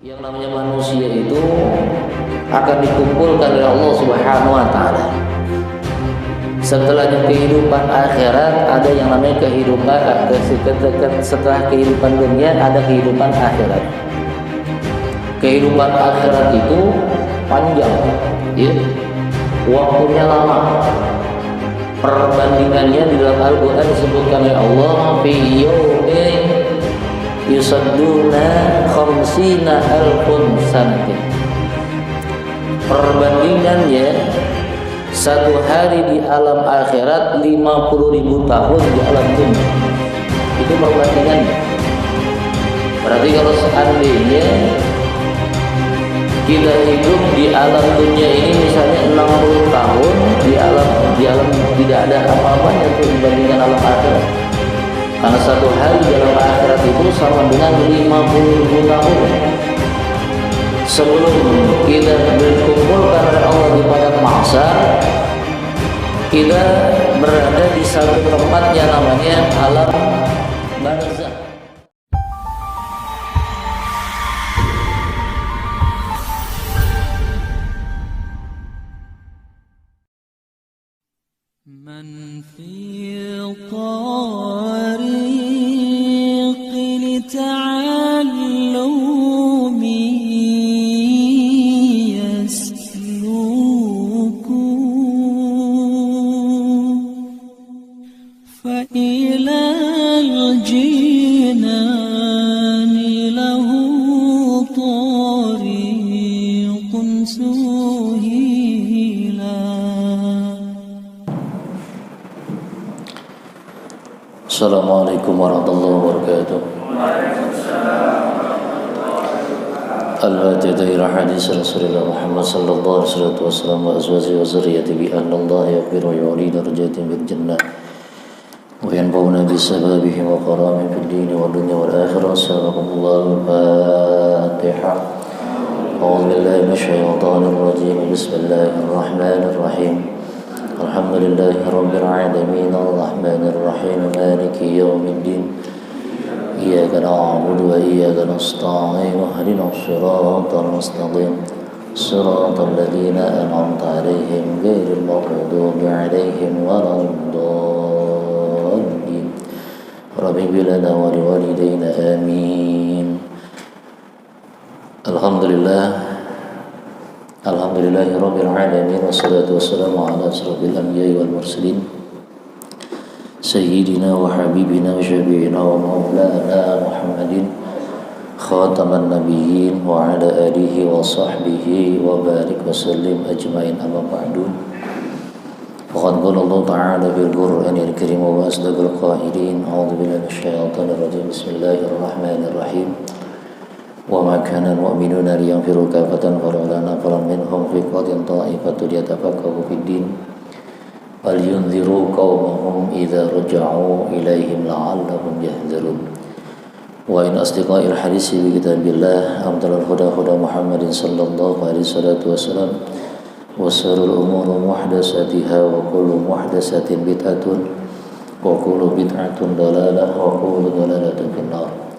Yang namanya manusia itu akan dikumpulkan oleh Allah Subhanahu wa taala. Setelahnya kehidupan akhirat, ada yang namanya kehidupan setelah kehidupan dunia ada kehidupan akhirat. Kehidupan akhirat itu panjang, ya. Waktunya lama. Perbandingannya di dalam Al-Qur'an disebutkan oleh Allah fi yaumin yusadduna khamsina alfun sanatin. Perbandingannya satu hari di alam akhirat 50.000 tahun di alam dunia. Itu perbandingannya. Berarti kalau seandainya kita hidup di alam dunia ini misalnya 60 tahun, di alam tidak ada apa-apanya tuh dibandingkan alam akhirat. Karena satu hari di alam akhirat itu sama dengan 50.000 tahun. Sebelum kita dikumpulkan oleh Allah di padang mahsyar, kita berada di satu tempat yang namanya alam barzakh. من في طريق لتعلم يسلك فإلى الجنان له طريق سهيلا. Assalamualaikum warahmatullahi wabarakatuh. Al-Fatihah ila hadis Rasulullah Muhammad sallallahu alaihi wasallam wa azwajihi wa zurriyyatihi bi anna Allah yaghfiru wa yu'li darajatin bil jannah wa yanfa'una bi sababihi wa karamin fid din wal dunya wal akhirah. Assalamualaikum Al-Fatihah. A'udzu billahi minasyaitonir rajim. Bismillahirrahmanirrahim. Alhamdulillahi rabbil alamin arrahmanir rahim maliki yaumiddin iyyaka na'budu wa iyyaka nasta'in ihdinas siratal mustaqim siratal ladzina an'amta 'alaihim ghairil maghdubi 'alaihim waladdallin. Rabbi ighfir lana wa liwalidayna amin. Alhamdulillahi rabbil alamin wassalatu wassalamu ala asrofil anbiya'i wal mursalin sayyidina wa habibina wa syafi'ina wa maulana Muhammadin khataman nabiyyin wa ala alihi wa sahbihi wa barik wa sallim ajmain amma ba'du. Faqad qala Allah ta'ala fil Qur'anil karim wa asdaqal qailin a'udzu billahi minasyaitonir rajim. Bismillahirrahmanirrahim. وَمَا كَانَ الْمُؤْمِنُونَ لِيَنْفِرُوا كَافَّةً فَلَوْلَا نَفَرَ مِنْهُمْ فِرْقَةٌ طَائِفَةٌ لِيَتَفَقَّهُوا فِي الدِّينِ وَلْيُنذِرُوا قَوْمَهُمْ إِذَا رَجَعُوا إِلَيْهِمْ لَعَلَّهُمْ يَحْذَرُونَ. وَإِنْ أَصْدَقَ الْحَدِيثِ بِكِتَابِ اللَّهِ أَفْضَلُ الْهُدَى هُدَى مُحَمَّدٍ صلى الله عليه وسلم وشر الأمور محدثاتها وكل محدثة بدعة وكل بدعة ضلالة وكل ضلالة في النار.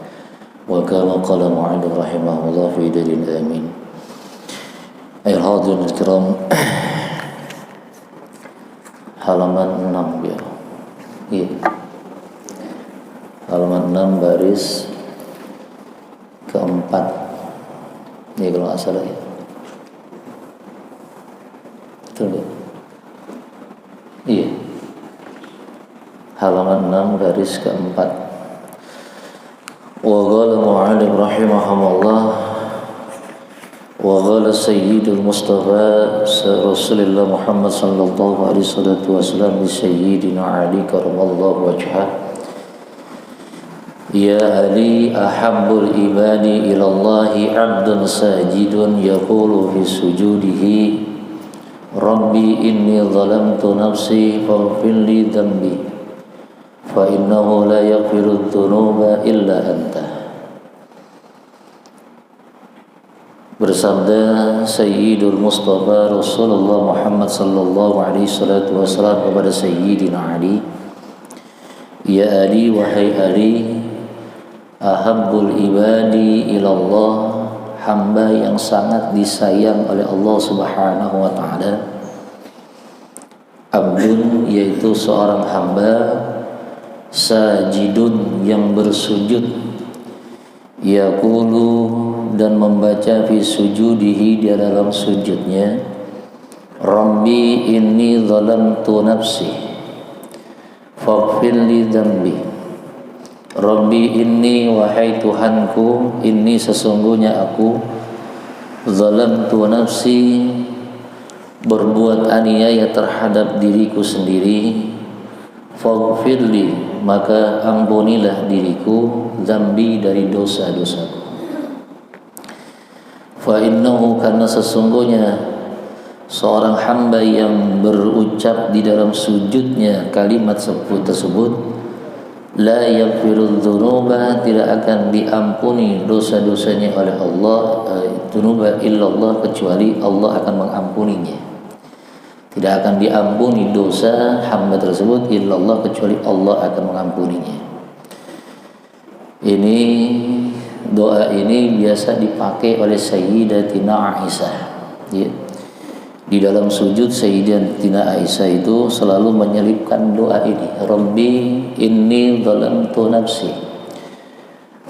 Wa kama qala mu'allim rahimahullah fi dalil amin. Ayuhal hadirin al-kiram, halaman 6 ya. Iya. Halaman 6 baris keempat. Ini kalau nggak salah ya. Betul ya? Iya. Halaman 6 baris keempat. Wa qala mu'allim rahimahullah wa qala sayyidul mustafa Rasulullah Muhammad sallallahu alaihi wasallam li sayyidina Ali karamallahu wajhah, ya Ali ahabbul ibadi ilallahi abdun sajidun yaqulu fi sujudihi rabbi inni zalamtu nafsi faghfir li dhanbi fa innahu la yaghfiru dzunuba illa anta. Bersabda Sayyidul Mustafa Rasulullah Muhammad sallallahu alaihi wasallam kepada Sayyidina Ali, ya Ali, wahai Ali, ahabbul ibadi ilallah, hamba yang sangat disayang oleh Allah Subhanahu wa taala. Abdun yaitu seorang hamba, sajidun yang bersujud, yaqulu dan membaca fi sujudihi di dalam sujudnya, Rabbi inni zalamtu nafsi faghfir li dzambi. Rabbi inni wahai Tuhanku, inni sesungguhnya aku, zalamtu nafsi berbuat aniaya terhadap diriku sendiri, faghfirli maka ampunilah diriku, dzambi dari dosa-dosaku. Fa innahu karena sesungguhnya seorang hamba yang berucap di dalam sujudnya kalimat tersebut, la yaghfirudz dzunuba, tidak akan diampuni dosa-dosanya oleh Allah, dzunuba illallah, kecuali Allah akan mengampuninya. Tidak akan diampuni dosa hamba tersebut illallah, kecuali Allah akan mengampuninya. Ini doa ini biasa dipakai oleh Sayyidatina Aisyah, ya. Di dalam sujud Sayyidatina Aisyah itu selalu menyelipkan doa ini, Rabbi inni zalamtu nafsi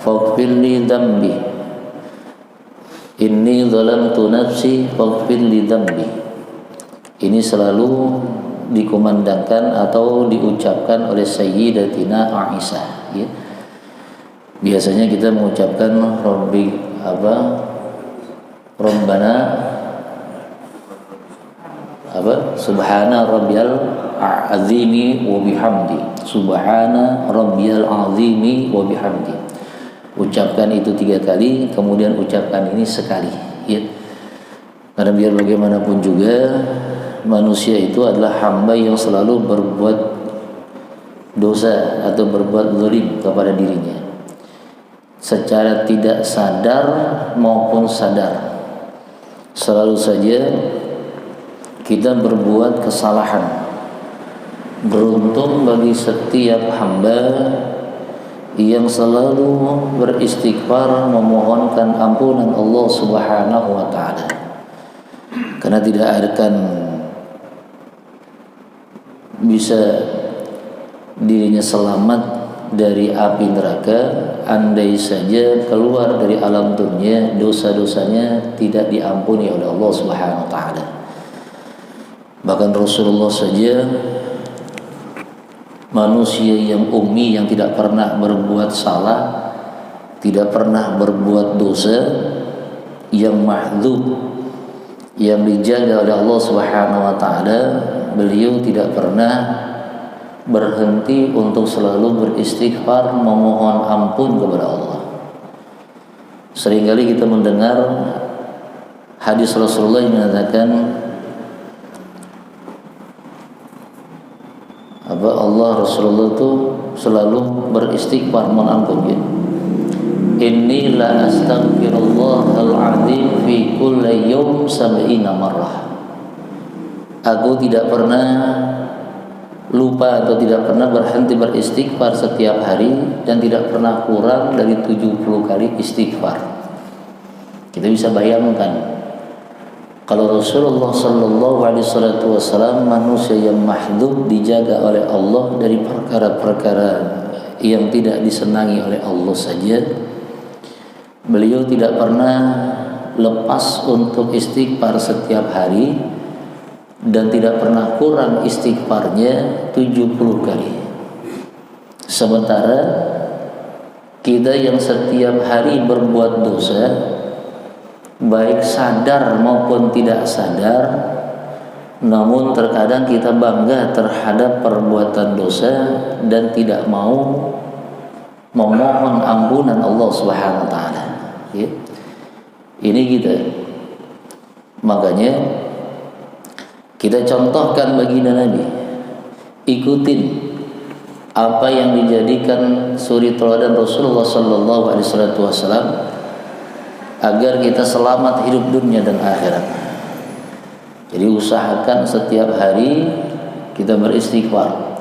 faghfirli dzambi, inni zalamtu nafsi faghfirli dzambi. Ini selalu dikumandangkan atau diucapkan oleh Sayyidatina Aisyah, ya. Biasanya kita mengucapkan Rabbi Rabbana Subhana rabbiyal azimi wa bihamdi, Subhana rabbiyal azimi wa bihamdi. Ucapkan itu 3 kali, kemudian ucapkan ini sekali, ya. Karena biar bagaimanapun juga manusia itu adalah hamba yang selalu berbuat dosa atau berbuat zalim kepada dirinya, secara tidak sadar maupun sadar. Selalu saja kita berbuat kesalahan. Beruntung bagi setiap hamba yang selalu beristighfar memohonkan ampunan Allah Subhanahu wa taala. Karena tidak akan bisa dirinya selamat dari api neraka andai saja keluar dari alam dunia dosa-dosanya tidak diampuni oleh Allah Subhanahu wa taala. Bahkan Rasulullah saja, manusia yang ummi, yang tidak pernah berbuat salah, tidak pernah berbuat dosa, yang mahdzub, yang dijaga oleh Allah Subhanahu wa taala, beliau tidak pernah berhenti untuk selalu beristighfar memohon ampun kepada Allah. Seringkali kita mendengar hadis Rasulullah yang mengatakan Allah Rasulullah itu selalu beristighfar mohon ampun, ya. Inni la astaghfirullahal azim fi kulli yawm 70 marrah. Aku tidak pernah lupa atau tidak pernah berhenti beristighfar setiap hari dan tidak pernah kurang dari 70 kali istighfar. Kita bisa bayangkan kalau Rasulullah sallallahu alaihi wasallam manusia yang mahdzub, dijaga oleh Allah dari perkara-perkara yang tidak disenangi oleh Allah saja, beliau tidak pernah lepas untuk istighfar setiap hari dan tidak pernah kurang istighfarnya 70 kali. Sementara kita yang setiap hari berbuat dosa, baik sadar maupun tidak sadar, namun terkadang kita bangga terhadap perbuatan dosa dan tidak mau memohon ampunan Allah Subhanahu wa taala, ya. Ini kita. Makanya kita contohkan baginda Nabi, ikutin apa yang dijadikan suri teladan Rasulullah sallallahu alaihi wasallam agar kita selamat hidup dunia dan akhirat. Jadi usahakan setiap hari kita beristighfar.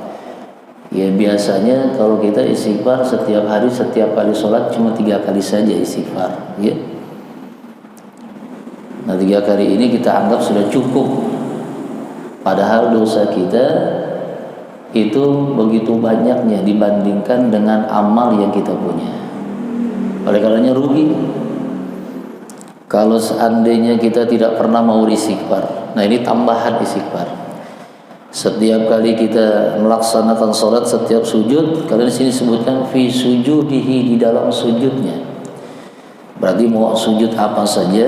Ya biasanya kalau kita istighfar setiap hari, setiap kali sholat cuma 3 kali saja istighfar, ya. Nah 3 kali ini kita anggap sudah cukup. Padahal dosa kita itu begitu banyaknya dibandingkan dengan amal yang kita punya. Oleh karenanya rugi kalau seandainya kita tidak pernah mau istighfar. Nah ini tambahan istighfar. Setiap kali kita melaksanakan sholat, setiap sujud, kalian di sini sebutkan fi sujudihi, di dalam sujudnya. Berarti mau sujud apa saja,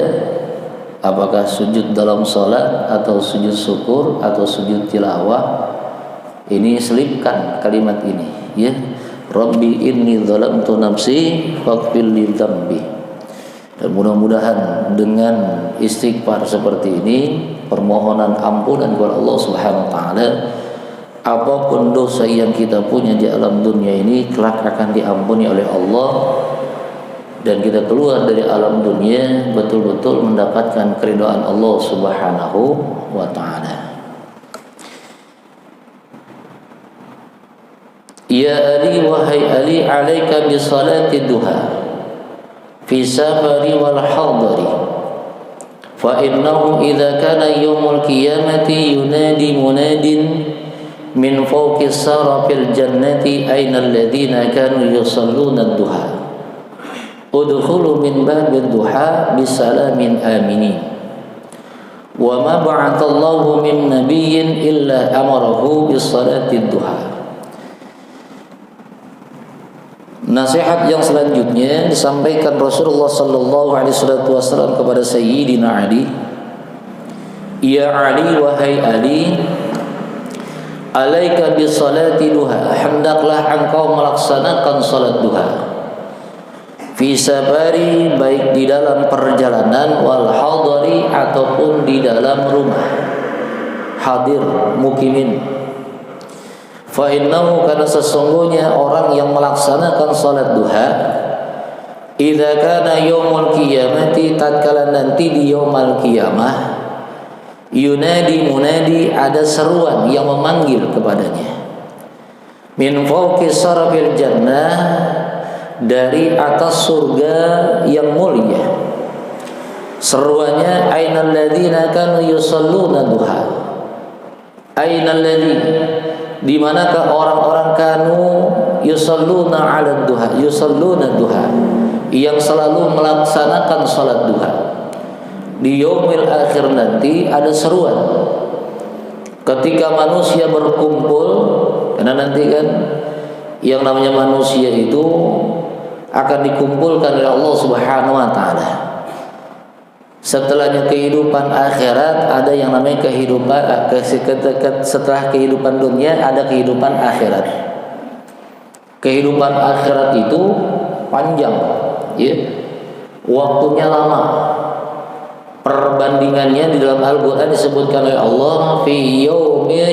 apakah sujud dalam sholat atau sujud syukur atau sujud tilawah, ini selipkan kalimat ini, ya. Rabbi inni dzalamtu nafsi faghfir li dzambi. Dan mudah-mudahan dengan istighfar seperti ini, permohonan ampunan kepada Allah Subhanahu wa taala, apapun dosa yang kita punya di alam dunia ini kelak akan diampuni oleh Allah, dan kita keluar dari alam dunia betul-betul mendapatkan keridhaan Allah Subhanahu wa taala. Ya Ali, wahai Ali, alaika bi salati duha fi safari wal hadari, fa innahu idza kana yaumul qiyamati yunadi munadin min fawqi sarafil jannati aina alladhina kanu yusalluna ad-duha udkhulu min babid duha bisalamin aminin wa ma ba'athallahu min nabiyyin illa amarahu bis salati duha. Nasihat yang selanjutnya disampaikan Rasulullah sallallahu alaihi wasallam kepada Sayyidina Ali. Ya Ali, wahai Ali, alaika bi salati duha, hendaklah engkau melaksanakan salat duha. Fi safari, baik di dalam perjalanan, wal hadari, ataupun di dalam rumah. Hadir, mukimin. Fa innahu, karena sesungguhnya orang yang melaksanakan salat duha, idza kana yaumul qiyamati, tatkala nanti di yaumul qiyamah, yunadi munadi, ada seruan yang memanggil kepadanya, min fawqi sarafil jannah, dari atas surga yang mulia. Seruannya ainal ladzina kanu yusalluna duha, ainal ladzina, di manakah orang-orang kanu yusalluna 'ala duha, yusalluna duha, yang selalu melaksanakan salat duha. Di yaumil akhir nanti ada seruan ketika manusia berkumpul, karena nanti kan yang namanya manusia itu akan dikumpulkan oleh Allah Subhanahu wa taala. Setelahnya kehidupan akhirat, ada yang namanya kehidupan setelah kehidupan dunia, ada kehidupan akhirat. Kehidupan akhirat itu panjang, ya. Waktunya lama. Perbandingannya di dalam Al-Qur'an disebutkan oleh Allah, fi yaumi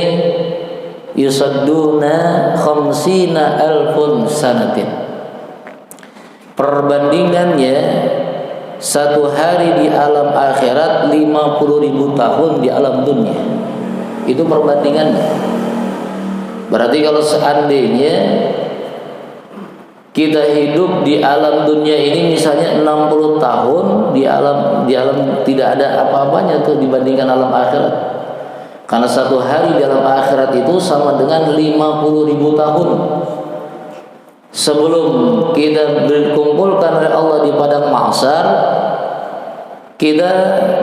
yusadduna khamsina alfun sanatin. Perbandingannya satu hari di alam akhirat 50.000 tahun di alam dunia. Itu perbandingannya. Berarti kalau seandainya kita hidup di alam dunia ini misalnya 60 tahun, di alam tidak ada apa-apanya tuh dibandingkan alam akhirat. Karena satu hari di alam akhirat itu sama dengan 50.000 tahun. Sebelum kita dikumpulkan oleh Allah di padang mahsyar, kita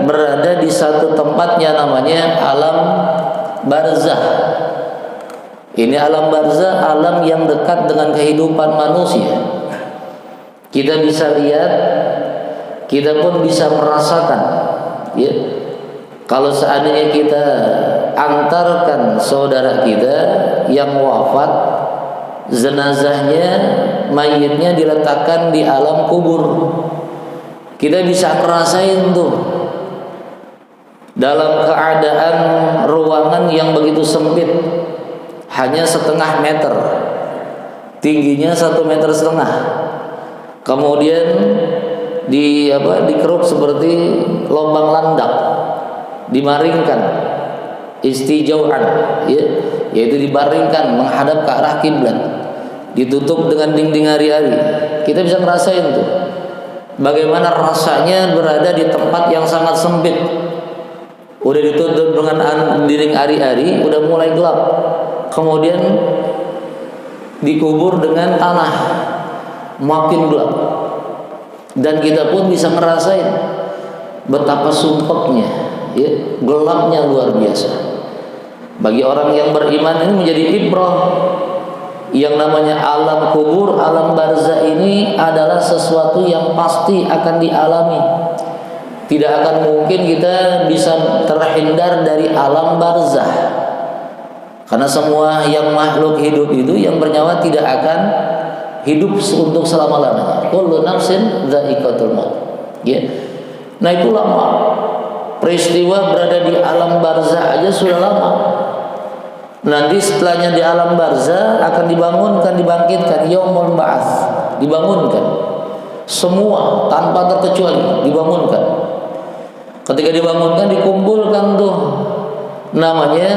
berada di satu tempatnya namanya alam barzah. Ini alam barzah, alam yang dekat dengan kehidupan manusia. Kita bisa lihat, kita pun bisa merasakan, ya. Kalau seandainya kita antarkan saudara kita yang wafat, jenazahnya, mayitnya diletakkan di alam kubur, kita bisa ngerasain tuh dalam keadaan ruangan yang begitu sempit, hanya 0,5 meter, tingginya 1,5 meter, kemudian dikeruk seperti lubang landak, dimaringkan istijauan, ya, yaitu dibaringkan menghadap ke arah kiblat, ditutup dengan dinding hari-hari. Kita bisa ngerasain tuh bagaimana rasanya berada di tempat yang sangat sempit. Udah ditutup dengan dinding ari-ari, udah mulai gelap. Kemudian dikubur dengan tanah, makin gelap. Dan kita pun bisa ngerasain betapa sumpeknya, ya, gelapnya luar biasa. Bagi orang yang beriman ini menjadi ibrah. Yang namanya alam kubur, alam barzah ini adalah sesuatu yang pasti akan dialami. Tidak akan mungkin kita bisa terhindar dari alam barzah. Karena semua yang makhluk hidup itu yang bernyawa tidak akan hidup untuk selama-lamanya. Kullu nafsin dha'iqatul maut. Ya. Nah, itu lama. Peristiwa berada di alam barzah aja sudah lama. Nanti setelahnya di alam barzah akan dibangunkan, dibangkitkan, yaumul ba'ats, dibangunkan. Semua tanpa terkecuali dibangunkan. Ketika dibangunkan dikumpulkan tuh namanya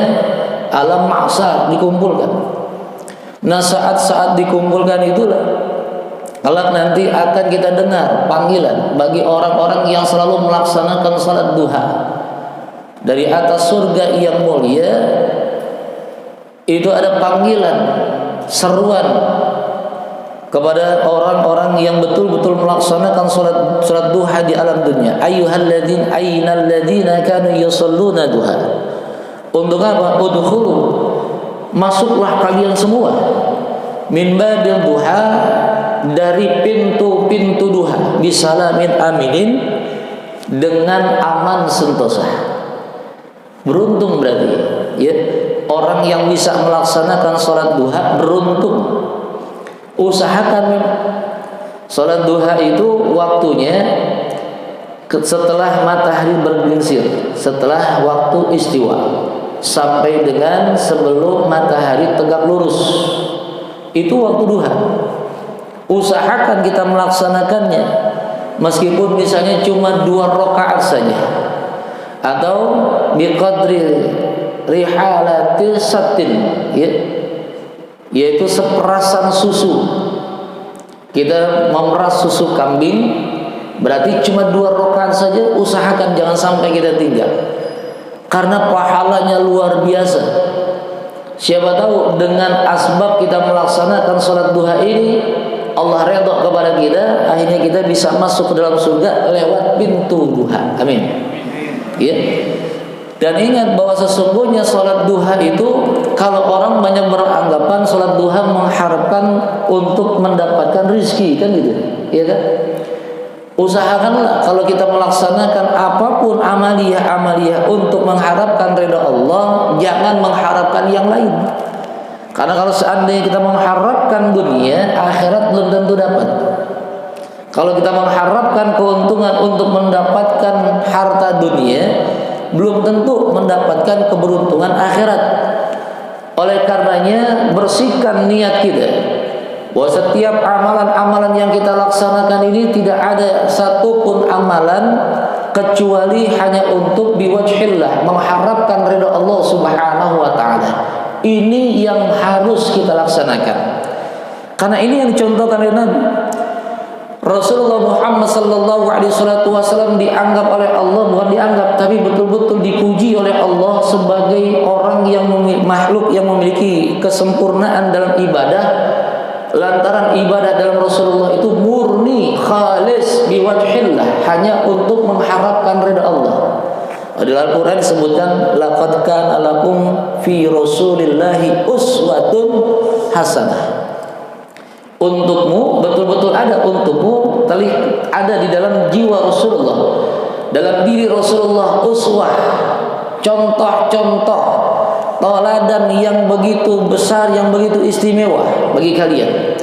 alam mahsyar, dikumpulkan. Nah, saat-saat dikumpulkan itulah kelak nanti akan kita dengar panggilan bagi orang-orang yang selalu melaksanakan salat duha. Dari atas surga yang mulia itu ada panggilan, seruan kepada orang-orang yang betul-betul melaksanakan salat duha di alam dunia. Ayyuhalladzina aynal ladzina kanu yusalluna duha. Untuk apa? Udkhulu, masuklah kalian semua min babil duha, dari pintu-pintu duha, bisalamin aminin, dengan aman sentosa. Beruntung berarti, ya, orang yang bisa melaksanakan sholat duha beruntung. Usahakan sholat duha itu waktunya setelah matahari bergelincir, setelah waktu istiwa, sampai dengan sebelum matahari tegak lurus. Itu waktu duha. Usahakan kita melaksanakannya, meskipun misalnya cuma 2 rakaat saja, atau biqadri rihalatil satin, ya, yaitu seperasan susu. Kita memeras susu kambing, berarti cuma 2 rakaat saja. Usahakan jangan sampai kita tinggal, karena pahalanya luar biasa. Siapa tahu dengan asbab kita melaksanakan sholat duha ini, Allah redha kepada kita, akhirnya kita bisa masuk ke dalam surga lewat pintu duha. Amin. Ya. Dan ingat bahwa sesungguhnya sholat duha itu, kalau orang banyak beranggapan sholat duha mengharapkan untuk mendapatkan rizki, kan gitu, ya kan? Usahakanlah kalau kita melaksanakan apapun amaliyah untuk mengharapkan ridha Allah, jangan mengharapkan yang lain. Karena kalau seandainya kita mengharapkan dunia, akhirat belum tentu dapat. Kalau kita mengharapkan keuntungan untuk mendapatkan harta dunia, belum tentu mendapatkan keberuntungan akhirat. Oleh karenanya, bersihkan niat kita bahwa setiap amalan-amalan yang kita laksanakan ini tidak ada satupun amalan kecuali hanya untuk biwajhillah, mengharapkan ridha Allah Subhanahu wa taala. Ini yang harus kita laksanakan. Karena ini yang dicontohkan oleh Nabi. Rasulullah Muhammad sallallahu alaihi wasallam dianggap oleh Allah, bukan dianggap, tapi betul-betul dipuji oleh Allah sebagai orang yang makhluk yang memiliki kesempurnaan dalam ibadah. Lantaran ibadah dalam Rasulullah itu murni, khalis, biwajhillah, hanya untuk mengharapkan ridha Allah. Dalam Al-Quran disebutkan, laqad kana lakum fi Rasulillahi uswatun hasanah. Untukmu, betul-betul ada untukmu, ada di dalam jiwa Rasulullah, dalam diri Rasulullah, uswah, contoh-contoh teladan yang begitu besar, yang begitu istimewa bagi kalian.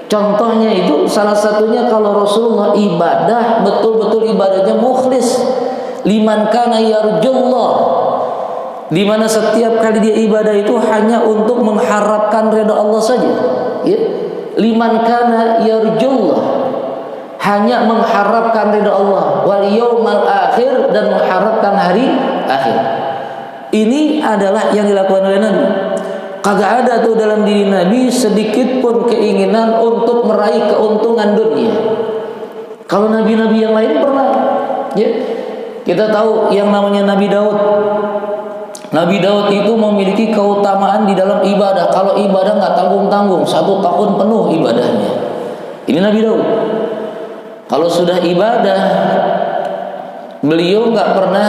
Contohnya itu salah satunya kalau Rasulullah ibadah, betul-betul ibadahnya mukhlis, liman kana yarjullah, di mana setiap kali dia ibadah itu hanya untuk mengharapkan ridha Allah saja, ya. Liman kana yarjullah, hanya mengharapkan ridha Allah, wal yaumal akhir, dan mengharapkan hari akhir. Ini adalah yang dilakukan oleh Nabi. Kagak ada tuh dalam diri Nabi sedikit pun keinginan untuk meraih keuntungan dunia. Kalau nabi-nabi yang lain pernah. Ya. Kita tahu yang namanya Nabi Daud. Nabi Daud itu memiliki keutamaan di dalam ibadah. Kalau ibadah nggak tanggung-tanggung, 1 tahun penuh ibadahnya. Ini Nabi Daud. Kalau sudah ibadah, beliau nggak pernah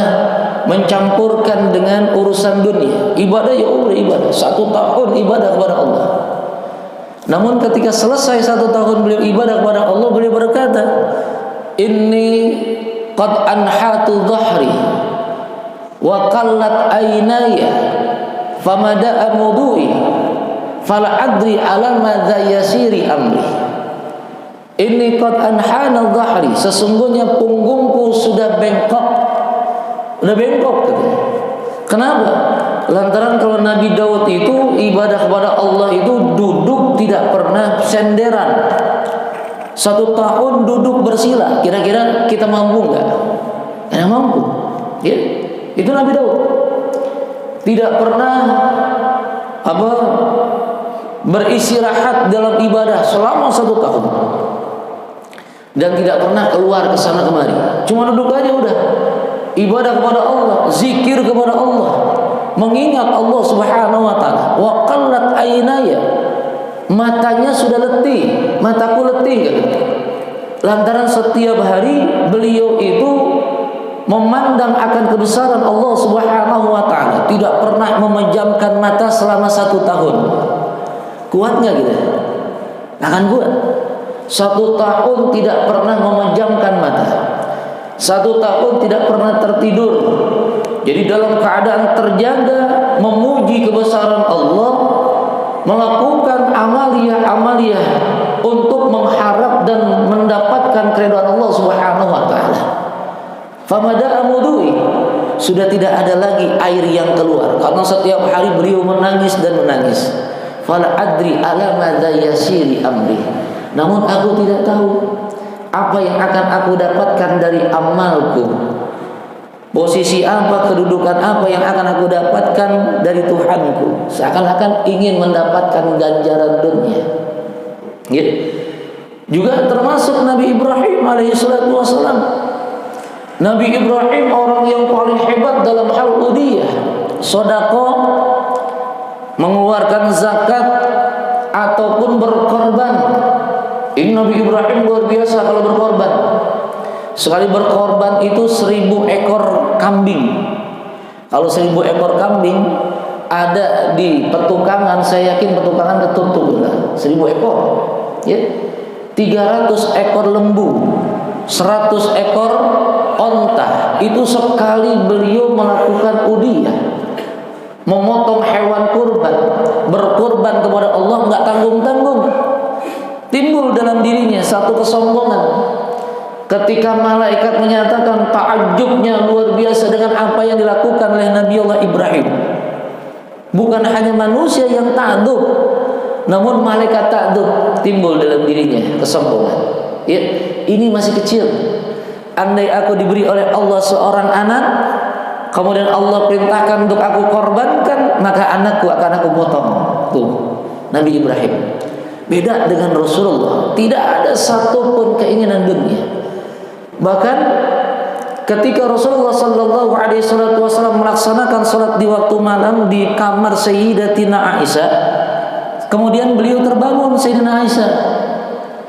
mencampurkan dengan urusan dunia. Ibadah ya udah ibadah, 1 tahun ibadah kepada Allah. Namun ketika selesai 1 tahun beliau ibadah kepada Allah, beliau berkata, "Inni qad anhatu dhahri wa qallat aynaya famada'a mudui fala adri ala madza yasiri amri." Inni qad anhana dhahri, sesungguhnya punggungku sudah bengkok. Udah bengkok katanya. Kenapa? Lantaran kalau Nabi Daud itu ibadah kepada Allah itu duduk tidak pernah senderan. 1 tahun duduk bersila. Kira-kira kita mampu nggak? Tidak mampu. Ya, itu Nabi Daud. Tidak pernah beristirahat dalam ibadah selama 1 tahun. Dan tidak pernah keluar ke sana kemari. Cuma duduk aja udah. Ibadah kepada Allah, zikir kepada Allah, mengingat Allah Subhanahu wa taala. Wa qallat aynaya, matanya sudah letih, mataku letih kan? Lantaran setiap hari beliau itu memandang akan kebesaran Allah Subhanahu wa taala, tidak pernah memejamkan mata selama 1 tahun. Kuat nggak kita? Akan kuat. 1 tahun tidak pernah memejamkan mata. 1 tahun tidak pernah tertidur. Jadi dalam keadaan terjaga, memuji kebesaran Allah, melakukan amaliyah-amaliyah untuk mengharap dan mendapatkan keridhaan Allah Subhanahu wa taala. Famada'a mudui, sudah tidak ada lagi air yang keluar karena setiap hari beliau menangis dan menangis. Fala adri ala madza yasiri amri. Namun aku tidak tahu apa yang akan aku dapatkan dari amalku. Posisi apa, kedudukan apa yang akan aku dapatkan dari Tuhanku. Seakan-akan ingin mendapatkan ganjaran dunia. Ya. Juga termasuk Nabi Ibrahim alaihissalatu wassalam. Nabi Ibrahim orang yang paling hebat dalam hal udhiyah, sedekah, mengeluarkan zakat ataupun berkorban. Ini Nabi Ibrahim luar biasa kalau berkorban. Sekali berkorban itu 1000 ekor kambing. Kalau 1000 ekor kambing ada di petukangan, saya yakin petukangan ketutup lah. 1000 ekor, ya. 300 ekor lembu, 100 ekor onta. Itu sekali beliau melakukan udhiyah, memotong hewan kurban, berkorban kepada Allah, nggak tanggung-tanggung. Timbul dalam dirinya satu kesombongan. Ketika malaikat menyatakan ta'ajubnya luar biasa dengan apa yang dilakukan oleh Nabi Allah Ibrahim. Bukan hanya manusia yang ta'adub, namun malaikat ta'adub. Timbul dalam dirinya kesombongan. Ya, ini masih kecil. Andai aku diberi oleh Allah seorang anak, kemudian Allah perintahkan untuk aku korbankan, maka anakku akan aku potong. Tuh, Nabi Ibrahim. Beda dengan Rasulullah, tidak ada satupun keinginan dunia. Bahkan ketika Rasulullah sallallahu alaihi wasallam melaksanakan salat di waktu malam di kamar Sayyidatina Aisyah, kemudian beliau terbangun Sayyidina Aisyah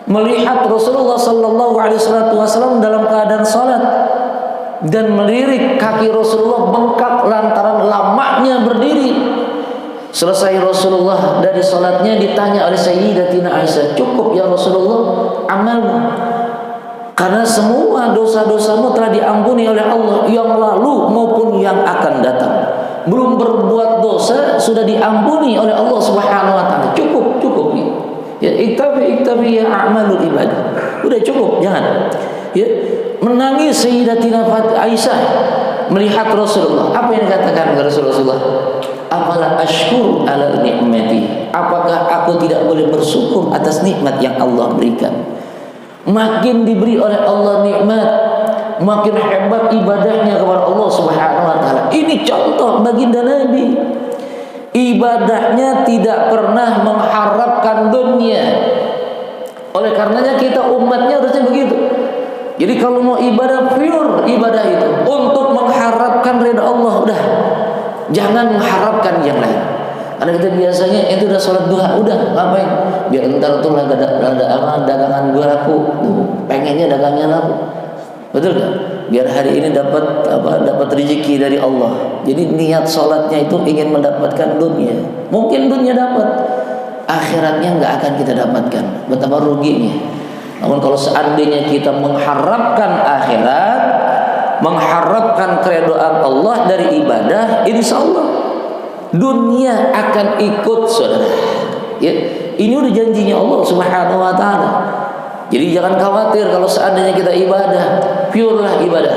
melihat Rasulullah sallallahu alaihi wasallam dalam keadaan salat dan melirik kaki Rasulullah bengkak lantaran lamanya berdiri. Selesai Rasulullah dari salatnya ditanya oleh Sayyidatina Aisyah, "Cukup ya Rasulullah amalmu? Karena semua dosa-dosamu telah diampuni oleh Allah yang lalu maupun yang akan datang. Belum berbuat dosa sudah diampuni oleh Allah Subhanahu wa taala. Cukup ya, iktabi ya a'malul ibadah. Udah cukup, jangan." Ya, menangis Sayyidatina Aisyah melihat Rasulullah. Apa yang dikatakan oleh Rasulullah? Apalah ashkur ala nikmati. Apakah aku tidak boleh bersyukur atas nikmat yang Allah berikan? Makin diberi oleh Allah nikmat, makin hebat ibadahnya kepada Allah Subhanahu wa taala. Ini contoh baginda Nabi. Ibadahnya tidak pernah mengharapkan dunia. Oleh karenanya kita umatnya harusnya begitu. Jadi kalau mau ibadah pure ibadah itu untuk mengharapkan ridha Allah, udah. Jangan mengharapkan yang lain. Karena kita biasanya itu udah sholat duha, udah ngapain? Biar entar tuh ada dagangan gue laku, pengennya dagangan laku, betul gak? Biar hari ini dapat rezeki dari Allah. Jadi niat sholatnya itu ingin mendapatkan dunia. Mungkin dunia dapat, akhiratnya nggak akan kita dapatkan. Betapa ruginya. Namun kalau seandainya kita mengharapkan akhirat, mengharapkan keridhaan Allah dari ibadah, insya Allah dunia akan ikut, saudara. Ya, ini udah janjinya Allah Subhanahu Wa Taala. Jadi jangan khawatir kalau seandainya kita ibadah, pure lah ibadah,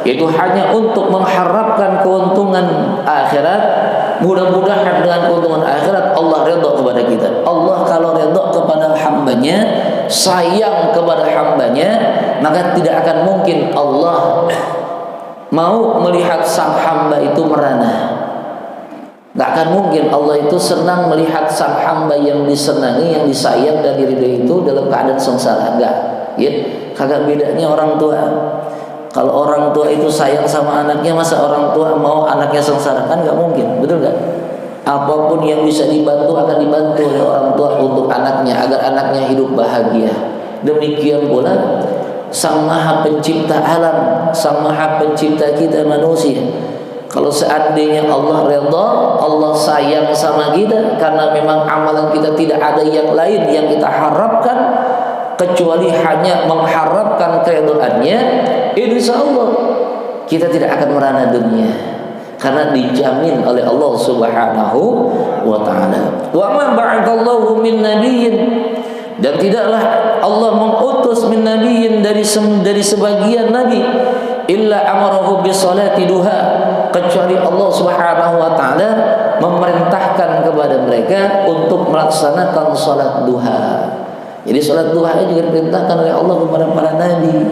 yaitu hanya untuk mengharapkan keuntungan akhirat. Mudah-mudahan dengan keuntungan akhirat Allah ridha kepada kita. Allah kalau ridha kepada hambanya, sayang kepada hambanya, maka tidak akan mungkin Allah mau melihat sang hamba itu merana. Gak akan mungkin Allah itu senang melihat sang hamba yang disenangi, yang disayang dan diridhai itu dalam keadaan sengsara. Enggak, ya. Kagak bedanya orang tua. Kalau orang tua itu sayang sama anaknya, masa orang tua mau anaknya sengsara? Kan gak mungkin, betul gak? Apapun yang bisa dibantu akan dibantu oleh orang tua untuk anaknya, agar anaknya hidup bahagia. Demikian pula Sang Maha Pencipta alam, Sang Maha Pencipta kita manusia. Kalau seandainya Allah redha, Allah sayang sama kita, karena memang amalan kita tidak ada yang lain yang kita harapkan kecuali hanya mengharapkan keridhaannya, insya Allah kita tidak akan merana dunia, karena dijamin oleh Allah Subhanahu wa Ta'ala. Wa ma ba'athallahu min nabiyyin, dan tidaklah Allah mengutus min nabiyyin dari sebagian nabi, illa amarahu bi salati duha, kecuali Allah Subhanahu wa Ta'ala memerintahkan kepada mereka untuk melaksanakan salat duha. Jadi salat duha juga diperintahkan oleh Allah kepada para nabi.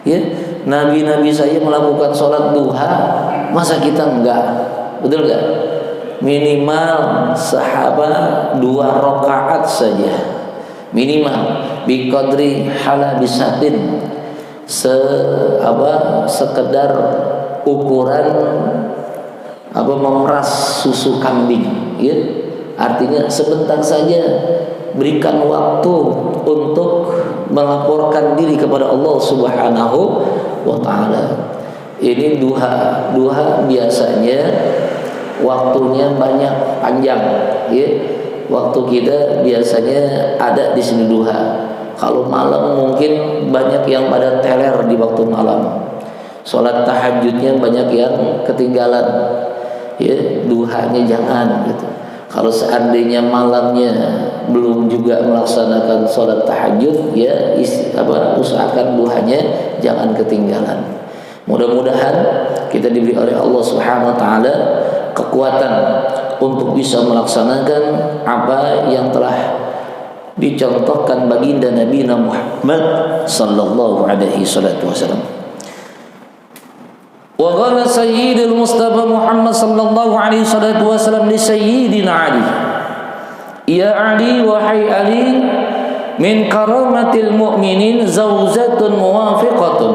Ya, nabi-nabi saya melakukan salat duha, masa kita enggak? Betul enggak? Minimal sahabat 2 rakaat saja. Minimal bi qadri halabisatin, sekedar ukuran memeras susu kambing, ya. Artinya sebentar saja berikan waktu untuk melaporkan diri kepada Allah Subhanahu wa Ta'ala. Ini duha biasanya waktunya banyak, panjang, ya. Waktu kita biasanya ada di sini duha. Kalau malam mungkin banyak yang pada teler di waktu malam. Sholat tahajudnya banyak yang ketinggalan, ya. Duhanya jangan gitu. Kalau seandainya malamnya belum juga melaksanakan sholat tahajud, ya usahakan duhanya jangan ketinggalan. Mudah-mudahan kita diberi oleh Allah Subhanahu wa Ta'ala kekuatan untuk bisa melaksanakan apa yang telah dicontohkan baginda Nabi Muhammad sallallahu alaihi wasallam. Wa qala sayyidul Mustafa Muhammad sallallahu alaihi wasallam li sayyidina Ali, ya Ali, wahai Ali, min karamatil mu'minin zawjatun muwafiqatun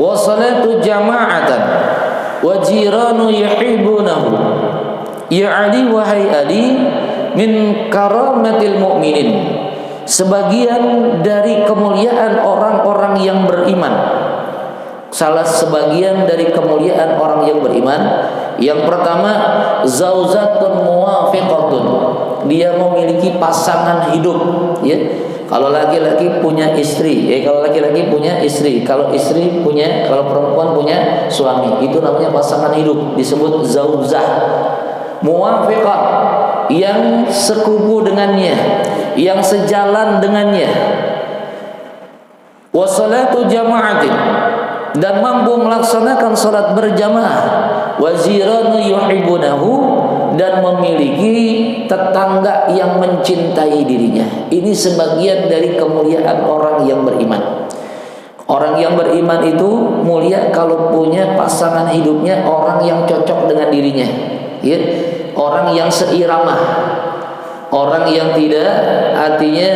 wa salatu jama'atan wa jiranu yuhibbunahu. Ya Ali, wahai Ali, min karamatil mu'minin, sebagian dari kemuliaan orang-orang yang beriman. Salah sebagian dari kemuliaan orang yang beriman, yang pertama, zaujatun muwafiqatun, dia memiliki pasangan hidup, ya. Kalau laki-laki punya istri, kalau laki-laki punya istri, kalau perempuan punya suami, itu namanya pasangan hidup, disebut zaujah. Muwafiqah, yang sekubu dengannya, yang sejalan dengannya. Wa salatu jama'atin, dan mampu melaksanakan salat berjamaah. Wa ziranu yuhibbunahu, dan memiliki tetangga yang mencintai dirinya. Ini sebagian dari kemuliaan orang yang beriman. Orang yang beriman itu mulia kalau punya pasangan hidupnya orang yang cocok dengan dirinya, ya. Orang yang seirama, orang yang tidak, artinya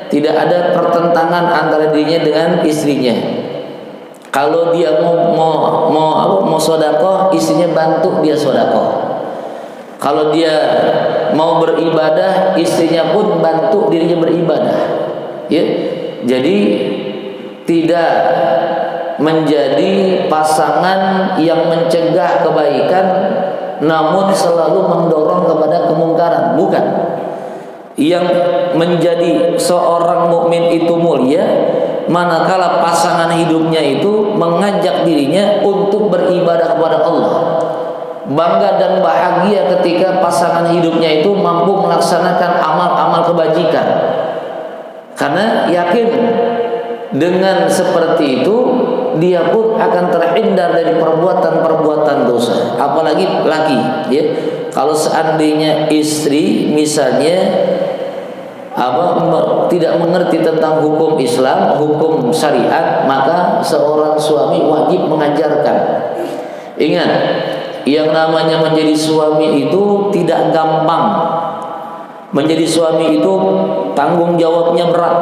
tidak ada pertentangan antara dirinya dengan istrinya. Kalau dia mau sedekah, istrinya bantu dia sedekah. Kalau dia mau beribadah, istrinya pun bantu dirinya beribadah. Ya. Jadi tidak menjadi pasangan yang mencegah kebaikan namun selalu mendorong kepada kemungkaran, bukan. Yang menjadi seorang mukmin itu mulia manakala pasangan hidupnya itu mengajak dirinya untuk beribadah kepada Allah. Bangga dan bahagia ketika pasangan hidupnya itu mampu melaksanakan amal-amal kebajikan. Karena yakin dengan seperti itu dia pun akan terhindar dari perbuatan-perbuatan dosa. Apalagi laki, ya. Kalau seandainya istri misalnya tidak mengerti tentang hukum Islam, hukum syariat, maka seorang suami wajib mengajarkan. Ingat, yang namanya menjadi suami itu tidak gampang. Menjadi suami itu tanggung jawabnya berat.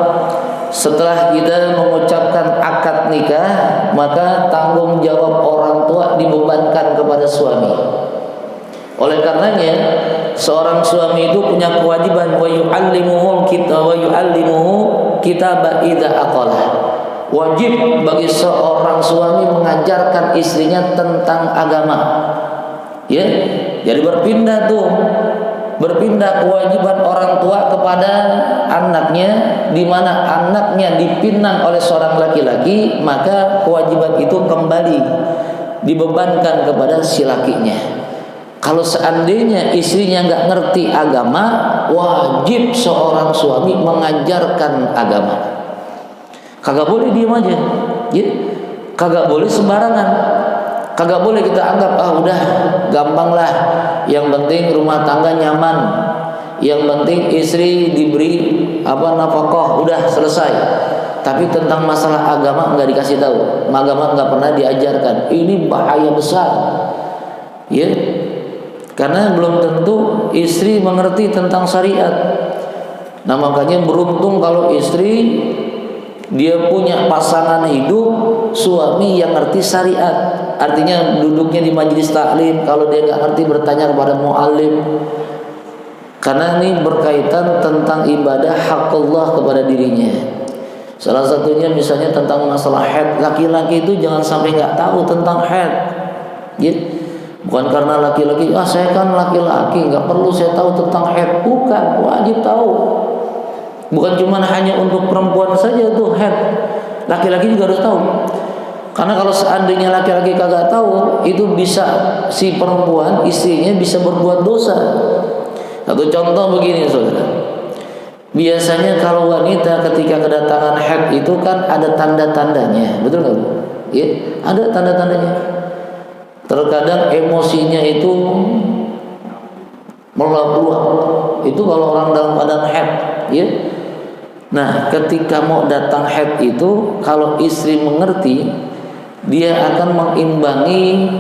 Setelah kita mengucapkan akad nikah, maka tanggung jawab orang tua dibebankan kepada suami. Oleh karenanya, seorang suami itu punya kewajiban wa yu'allimuhu kitaba idza aqala. Wajib bagi seorang suami mengajarkan istrinya tentang agama. Ya, jadi berpindah kewajiban orang tua kepada anaknya, di mana anaknya dipinang oleh seorang laki-laki, maka kewajiban itu kembali dibebankan kepada si lakinya. Kalau seandainya istrinya nggak ngerti agama, wajib seorang suami mengajarkan agama. Kagak boleh diam aja, ya. Kagak boleh sembarangan. Kagak boleh kita anggap udah gampang lah. Yang penting rumah tangga nyaman. Yang penting istri diberi nafkah, udah selesai. Tapi tentang masalah agama nggak dikasih tahu. Agama nggak pernah diajarkan. Ini bahaya besar. Ya. Karena belum tentu istri mengerti tentang syariat. Nah, makanya beruntung kalau istri dia punya pasangan hidup, suami yang ngerti syariat. Artinya duduknya di majelis taklim, kalau dia nggak ngerti bertanya kepada muallim. Karena ini berkaitan tentang ibadah hak Allah kepada dirinya. Salah satunya misalnya tentang masalah haid. Laki-laki itu jangan sampai nggak tahu tentang haid. Ya. Bukan karena laki-laki, saya kan laki-laki, nggak perlu saya tahu tentang haid. Bukan, wajib tahu. Bukan cuma hanya untuk perempuan saja tuh haid, laki-laki juga harus tahu. Karena kalau seandainya laki-laki kagak tahu, itu bisa si perempuan, istrinya bisa berbuat dosa. Satu contoh begini, saudara. Biasanya kalau wanita ketika kedatangan haid itu kan ada tanda-tandanya, betul nggak Bu? Ya, ada tanda-tandanya. Terkadang emosinya itu meluap-luap. Itu kalau orang dalam keadaan haid, ya. Nah, ketika mau datang haid itu, kalau istri mengerti, dia akan mengimbangi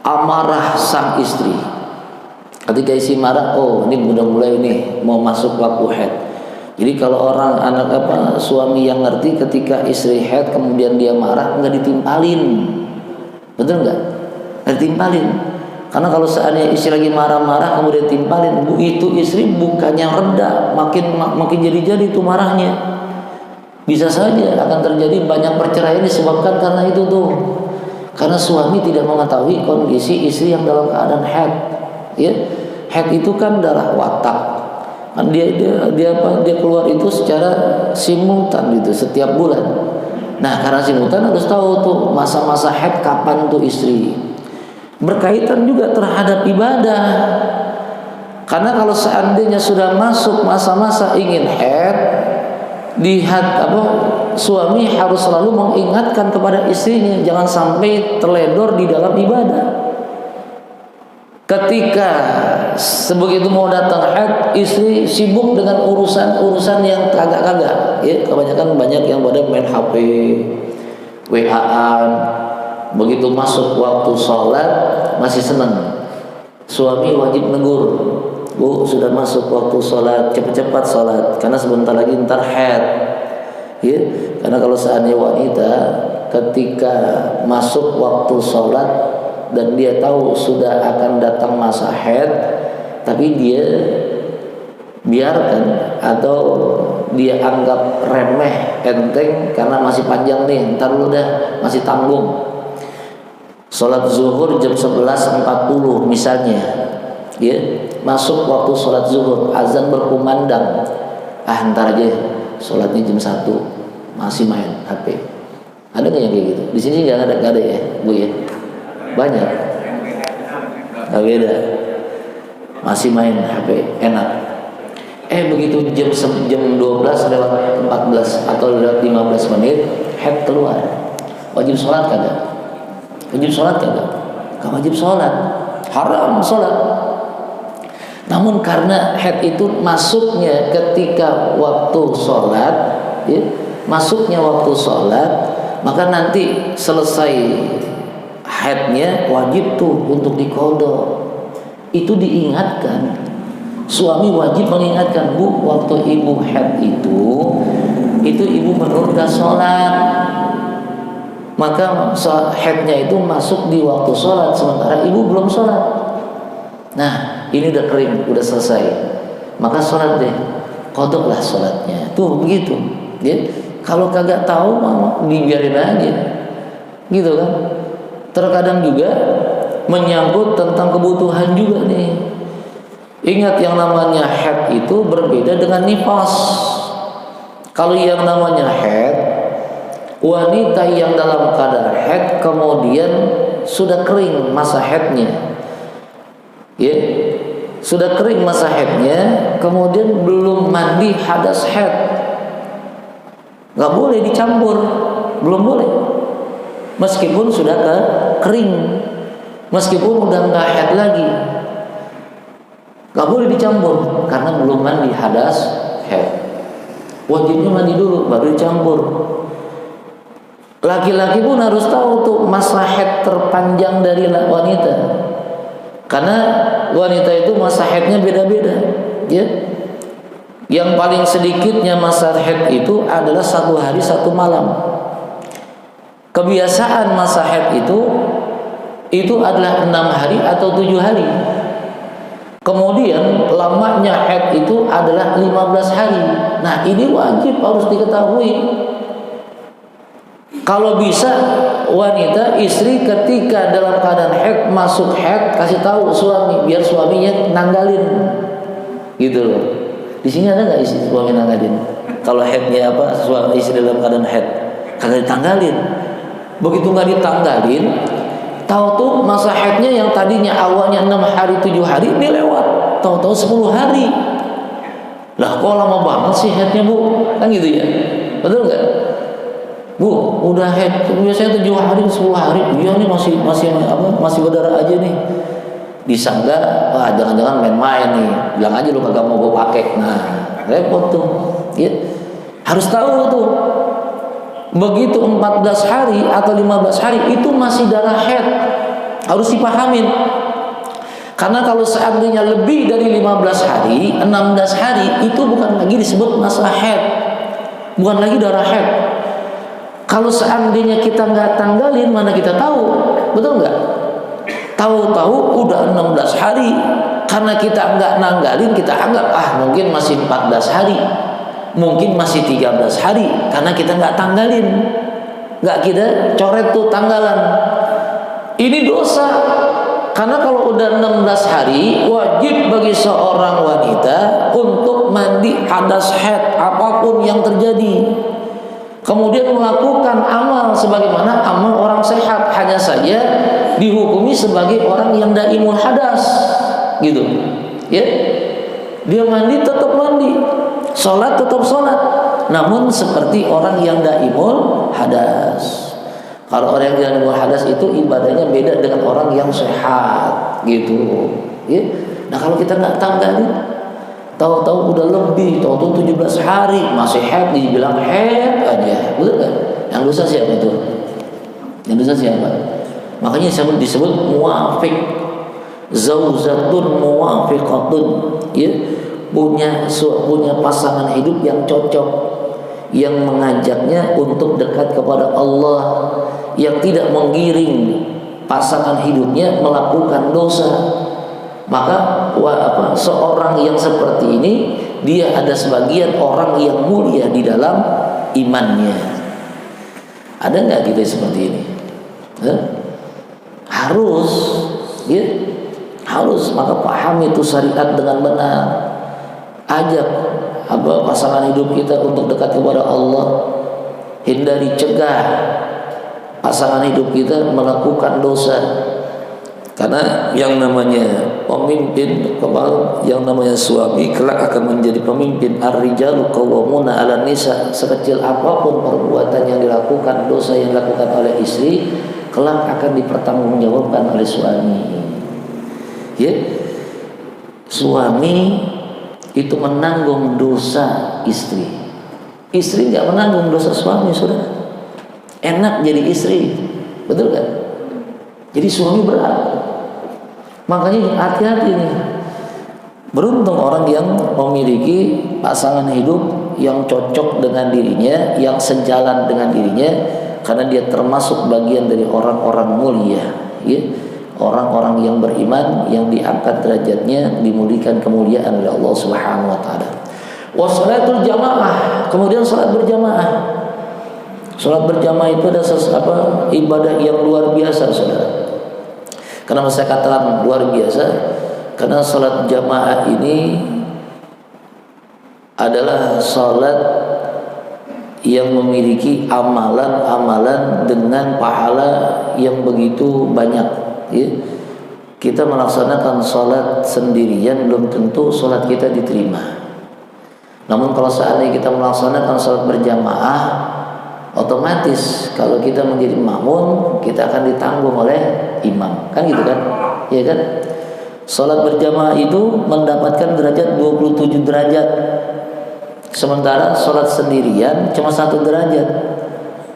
amarah sang istri. Ketika istri marah, ini udah mulai nih mau masuk waktu haid. Jadi kalau suami yang ngerti, ketika istri haid kemudian dia marah, nggak ditimpalin. Betul nggak? Nggak ditimpalin. Karena kalau seandainya istri lagi marah-marah kemudian timpalin, itu istri bukannya reda, makin jadi-jadi itu marahnya. Bisa saja akan terjadi banyak perceraian disebabkan karena itu tuh. Karena suami tidak mengetahui kondisi istri yang dalam keadaan haid. Ya, haid itu kan darah watak. Dia keluar itu secara simultan gitu setiap bulan. Nah, karena simultan harus tahu tuh masa-masa haid kapan tuh istri. Berkaitan juga terhadap ibadah. Karena kalau seandainya sudah masuk masa-masa ingin haid, suami harus selalu mengingatkan kepada istrinya jangan sampai terledor di dalam ibadah. Ketika sebegitu mau datang haid, istri sibuk dengan urusan yang kagak-kagak. Ya, kebanyakan banyak yang pada main HP, WA-an. Begitu masuk waktu sholat masih senang. Suami wajib negur. Bu, sudah masuk waktu sholat, cepat-cepat sholat, karena sebentar lagi ntar haid. Ya, karena kalau seandainya wanita ketika masuk waktu sholat dan dia tahu sudah akan datang masa haid, tapi dia biarkan atau dia anggap remeh, enteng karena masih panjang nih, ntar lu dah, masih tanggung. Sholat zuhur jam 11.40 misalnya, ya, masuk waktu sholat zuhur, azan berkumandang, ntar aja sholatnya jam 1, masih main HP. Ada nggak yang kayak gitu? Di sini nggak ada ya, Bu ya? Banyak. Nggak beda. Masih main HP, enak. Begitu jam 12 lewat 14 atau lewat 15 menit, haid keluar. Wajib sholat kagak? Wajib sholat kagak? Gak wajib sholat, haram sholat. Namun karena haid itu masuknya ketika waktu sholat, ya, masuknya waktu sholat, maka nanti selesai haidnya wajib tuh untuk diqadha. Itu diingatkan, suami wajib mengingatkan, Bu, waktu ibu haid itu ibu menunda sholat, maka haidnya itu masuk di waktu sholat, sementara ibu belum sholat. Nah, ini udah kering, udah selesai, maka sholat deh, qadha lah sholatnya. Tuh begitu, ya. Kalau kagak tahu, dibiarin aja, gitu kan. Terkadang juga menyangkut tentang kebutuhan juga nih. Ingat, yang namanya haid itu berbeda dengan nifas. Kalau yang namanya haid, wanita yang dalam keadaan haid kemudian sudah kering masa haidnya, ya, sudah kering masa haidnya, kemudian belum mandi hadas haid, nggak boleh dicampur, belum boleh, meskipun sudah kering, meskipun udah nggak haid lagi, nggak boleh dicampur karena belum mandi hadas haid. Wajibnya mandi dulu baru dicampur. Laki-laki pun harus tahu tuh masa haid terpanjang dari wanita, karena wanita itu masa haidnya beda-beda, ya. Yang paling sedikitnya masa haid itu adalah 1 hari 1 malam. Kebiasaan masa haid itu adalah 6 hari atau 7 hari. Kemudian lamanya haid itu adalah 15 hari. Nah, ini wajib harus diketahui. Kalau bisa wanita istri ketika dalam keadaan haid, masuk haid, kasih tahu suami biar suaminya nanggalin, gitu loh. Di sini ada nggak istri suami nanggalin? Kalau haidnya suami istri dalam keadaan haid kagak ditanggalin. Begitu nggak ditanggalin, tahu tuh masa haidnya yang tadinya awalnya 6 hari 7 hari ini lewat, tahu-tahu 10 hari. Lah kok lama banget sih haidnya, Bu? Kan gitu ya, betul nggak? Bu, udah haid biasanya 7 hari 10 hari, iya nih masih berdarah aja nih. Disangka, wah jangan-jangan main-main nih, bilang aja lu kagak mau gue pakai. Nah, repot tuh, ya. Harus tahu tuh, begitu 14 hari atau 15 hari itu masih darah haid, harus dipahamin. Karena kalau seandainya lebih dari 15 hari, 16 hari itu bukan lagi disebut masa haid, bukan lagi darah haid. Kalau seandainya kita nggak tanggalin, mana kita tahu, betul nggak? Tahu-tahu udah 16 hari, karena kita nggak nanggalin, kita anggap mungkin masih 14 hari, mungkin masih 13 hari, karena kita nggak tanggalin, nggak kita coret tuh tanggalan. Ini dosa, karena kalau udah 16 hari wajib bagi seorang wanita untuk mandi hadas haid apapun yang terjadi. Kemudian melakukan amal sebagaimana amal orang sehat, hanya saja dihukumi sebagai orang yang daimul hadas, gitu, ya. Dia mandi tetap mandi, sholat tetap sholat, namun seperti orang yang daimul hadas. Kalau orang yang daimul hadas itu ibadahnya beda dengan orang yang sehat, gitu, ya. Nah kalau kita nggak tanggalin, tahu-tahu udah lebih, tahu-tahu 17 hari masih haid, dibilang haid aja, betul kan? Yang dosa siapa itu? Yang dosa siapa? Makanya disebut muafik. zaujatun muwafiqatun, ya, punya pasangan hidup yang cocok, yang mengajaknya untuk dekat kepada Allah, yang tidak menggiring pasangan hidupnya melakukan dosa. Maka seorang yang seperti ini, dia ada sebagian orang yang mulia di dalam imannya. Ada nggak kita seperti ini? Harus, ya, harus. Maka pahami itu syariat dengan benar. Ajak pasangan hidup kita untuk dekat kepada Allah. Hindari, cegah pasangan hidup kita melakukan dosa. Karena yang namanya pemimpin, yang namanya suami kelak akan menjadi pemimpin. Ar-rijalu qawwamuna 'alan nisa. Sekecil apapun perbuatan yang dilakukan, dosa yang dilakukan oleh istri, kelak akan dipertanggungjawabkan oleh suami. Ya, suami itu menanggung dosa istri. Istri nggak menanggung dosa suami, saudara. Enak jadi istri, betul kan? Jadi suami berat. Makanya hati-hati nih. Beruntung orang yang memiliki pasangan hidup yang cocok dengan dirinya, yang sejalan dengan dirinya, karena dia termasuk bagian dari orang-orang mulia, ya. Orang-orang yang beriman, yang diangkat derajatnya, dimuliakan kemuliaan oleh Allah Subhanahu wa taala. Wassalatul jamaah, kemudian salat berjamaah. Salat berjamaah itu ada ibadah yang luar biasa, saudara. Kenapa saya katakan luar biasa? Karena salat jamaah ini adalah salat yang memiliki amalan-amalan dengan pahala yang begitu banyak, ya. Kita melaksanakan salat sendirian belum tentu salat kita diterima. Namun kalau seandainya kita melaksanakan salat berjamaah, otomatis kalau kita menjadi makmum, kita akan ditanggung oleh imam, kan gitu kan? Ya kan? Salat berjamaah itu mendapatkan derajat 27 derajat. Sementara salat sendirian cuma 1 derajat.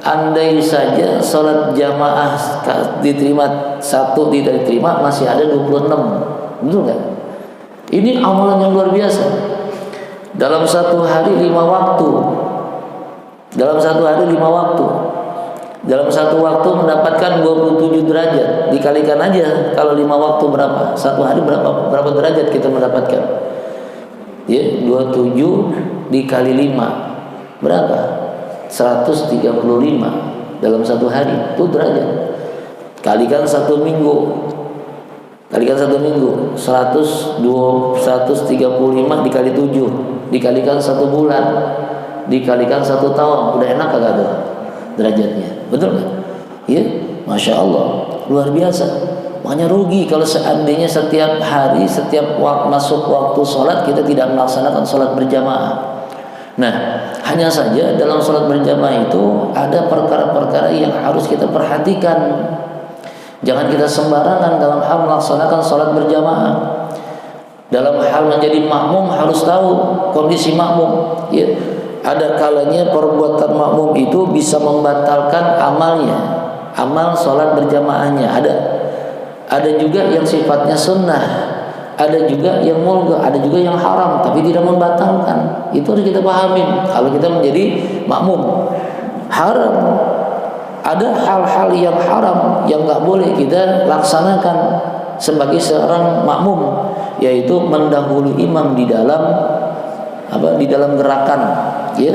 Andai saja salat jamaah diterima 1 tidak diterima, masih ada 26. Betul kan? Ini amalan yang luar biasa. Dalam 1 hari 5 waktu. Dalam 1 hari 5 waktu. Dalam 1 waktu mendapatkan 27 derajat. Dikalikan aja kalau 5 waktu berapa? 1 hari berapa derajat kita mendapatkan? Ya, 27 dikali 5 berapa? 135 dalam 1 hari. Itu derajat. Kalikan 1 minggu. Kalikan 1 minggu 135 dikali 7 dikalikan 1 bulan dikalikan 1 tahun. Udah enak kagak tuh derajatnya? Betul kan? Ya, Masya Allah, luar biasa. Makanya rugi kalau seandainya setiap hari, setiap masuk waktu sholat kita tidak melaksanakan sholat berjamaah. Nah, hanya saja dalam sholat berjamaah itu ada perkara-perkara yang harus kita perhatikan. Jangan kita sembarangan dalam hal melaksanakan sholat berjamaah. Dalam hal menjadi makmum harus tahu kondisi makmum, ya. Ada kalanya perbuatan makmum itu bisa membatalkan amalnya, amal sholat berjamaahnya. Ada juga yang sifatnya sunnah, ada juga yang mulgha, ada juga yang haram tapi tidak membatalkan. Itu harus kita pahami kalau kita menjadi makmum. Haram, ada hal-hal yang haram yang nggak boleh kita laksanakan sebagai seorang makmum, yaitu mendahului imam di dalam gerakan, ya,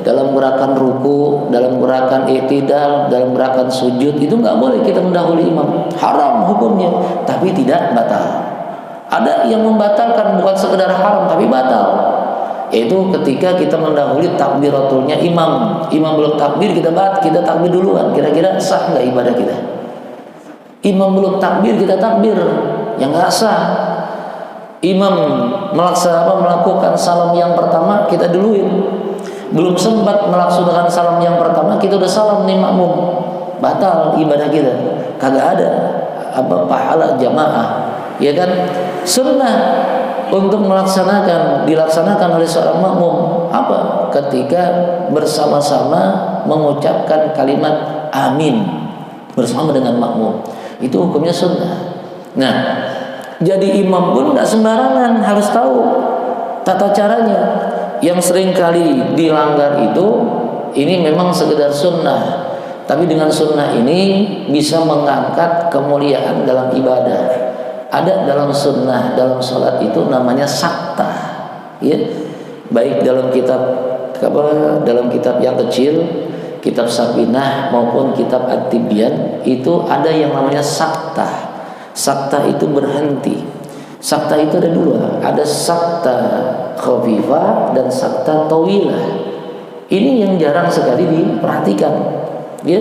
dalam gerakan ruku, dalam gerakan i'tidal, dalam gerakan sujud. Itu nggak boleh kita mendahului imam. Haram hukumnya, tapi tidak batal. Ada yang membatalkan, bukan sekedar haram tapi batal, yaitu ketika kita mendahului takbiratulnya imam. Imam belum takbir, kita takbir duluan. Kira-kira sah nggak ibadah kita? Imam belum takbir kita takbir, yang nggak sah. Imam melakukan salam yang pertama, kita duluin. Belum sempat melaksanakan salam yang pertama, kita udah salam nih makmum. Batal ibadah kita. Kagak ada pahala jamaah, ya kan? Sunnah untuk dilaksanakan oleh seorang makmum apa? Ketika bersama-sama mengucapkan kalimat amin bersama dengan makmum. Itu hukumnya sunnah. Nah, Jadi imam pun nggak sembarangan, harus tahu tata caranya. Yang sering kali dilanggar itu, ini memang sekedar sunnah, tapi dengan sunnah ini bisa mengangkat kemuliaan dalam ibadah. Ada dalam sunnah, dalam sholat itu namanya sakta, ya. Baik dalam kitab dalam kitab yang kecil, kitab Sabinah maupun kitab At-Tibyan, itu ada yang namanya sakta. Sakta itu berhenti. Sakta itu ada dua, ada sakta khafifah dan sakta tawilah. Ini yang jarang sekali diperhatikan, ya.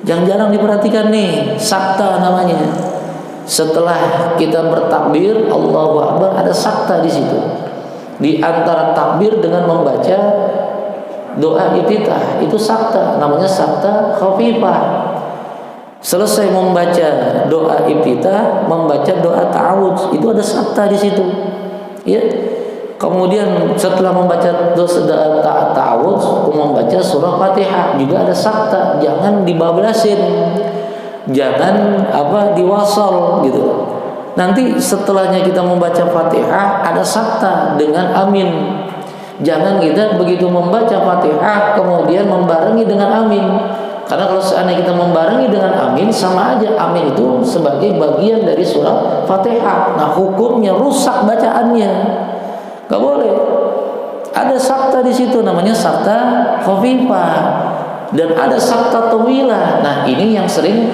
Yang jarang diperhatikan nih, sakta namanya. Setelah kita bertakbir Allahu Akbar, ada sakta di situ. Di antara takbir dengan membaca doa iftitah, itu sakta, namanya sakta khafifah. Selesai membaca doa iftitah, membaca doa ta'awudz, itu ada sakta di situ, ya. Kemudian setelah membaca doa ta'awudz, membaca surah Fatihah, juga ada sakta. Jangan dibablasin, jangan diwasal gitu. Nanti setelahnya kita membaca Fatihah, ada sakta dengan amin. Jangan kita begitu membaca Fatihah kemudian membarengi dengan amin. Karena kalau seandainya kita membarengi dengan amin, sama aja amin itu sebagai bagian dari surah Fatihah. Nah, hukumnya rusak bacaannya. Gak boleh. Ada sakta di situ, namanya sakta khafifah, dan ada sakta tawilah. Nah, ini yang sering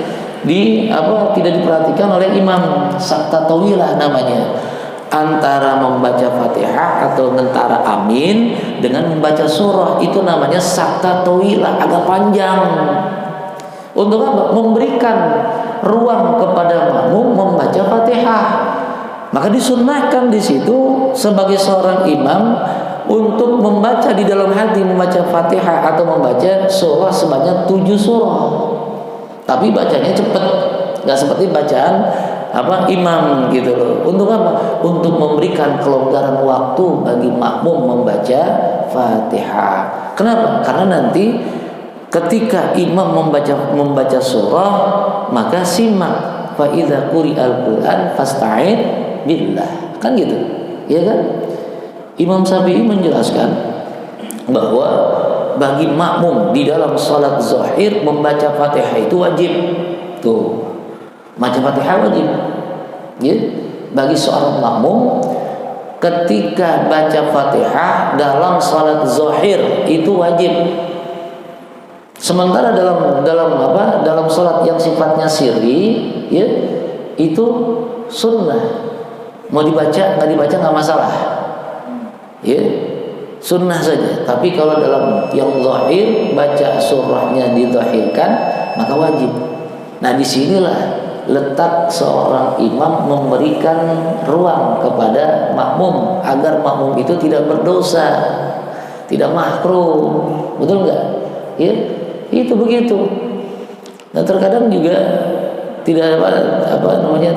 tidak diperhatikan oleh imam. Sakta tawilah namanya, antara membaca Fatihah atau antara amin dengan membaca surah, itu namanya sakta tawilah, agak panjang. Untuk apa? Memberikan ruang kepada makmum membaca Fatihah. Maka disunnahkan di situ sebagai seorang imam untuk membaca di dalam hati, membaca Fatihah atau membaca surah sebanyak 7 surah. Tapi bacanya cepat, nggak seperti bacaan imam gitu loh. Untuk apa? Untuk memberikan kelonggaran waktu bagi makmum membaca Fatihah. Kenapa? Karena nanti ketika imam membaca surah, maka simak, fa idza quri'al Qur'an fasta'id billah. Kan gitu. Ya kan? Imam Syafi'i menjelaskan bahwa bagi makmum di dalam salat zahir membaca Fatihah itu wajib. Tuh. Baca Fatihah wajib, ya. Bagi seorang makmum ketika baca Fatihah dalam salat zahir itu wajib. Sementara dalam salat yang sifatnya sirri, ya, itu sunnah. Mau dibaca nggak dibaca nggak masalah, ya, sunnah saja. Tapi kalau dalam yang zahir, baca surahnya dizahirkan, maka wajib. Nah, disinilah letak seorang imam memberikan ruang kepada makmum agar makmum itu tidak berdosa, tidak makruh, betul nggak? Ya, itu begitu. Dan terkadang juga tidak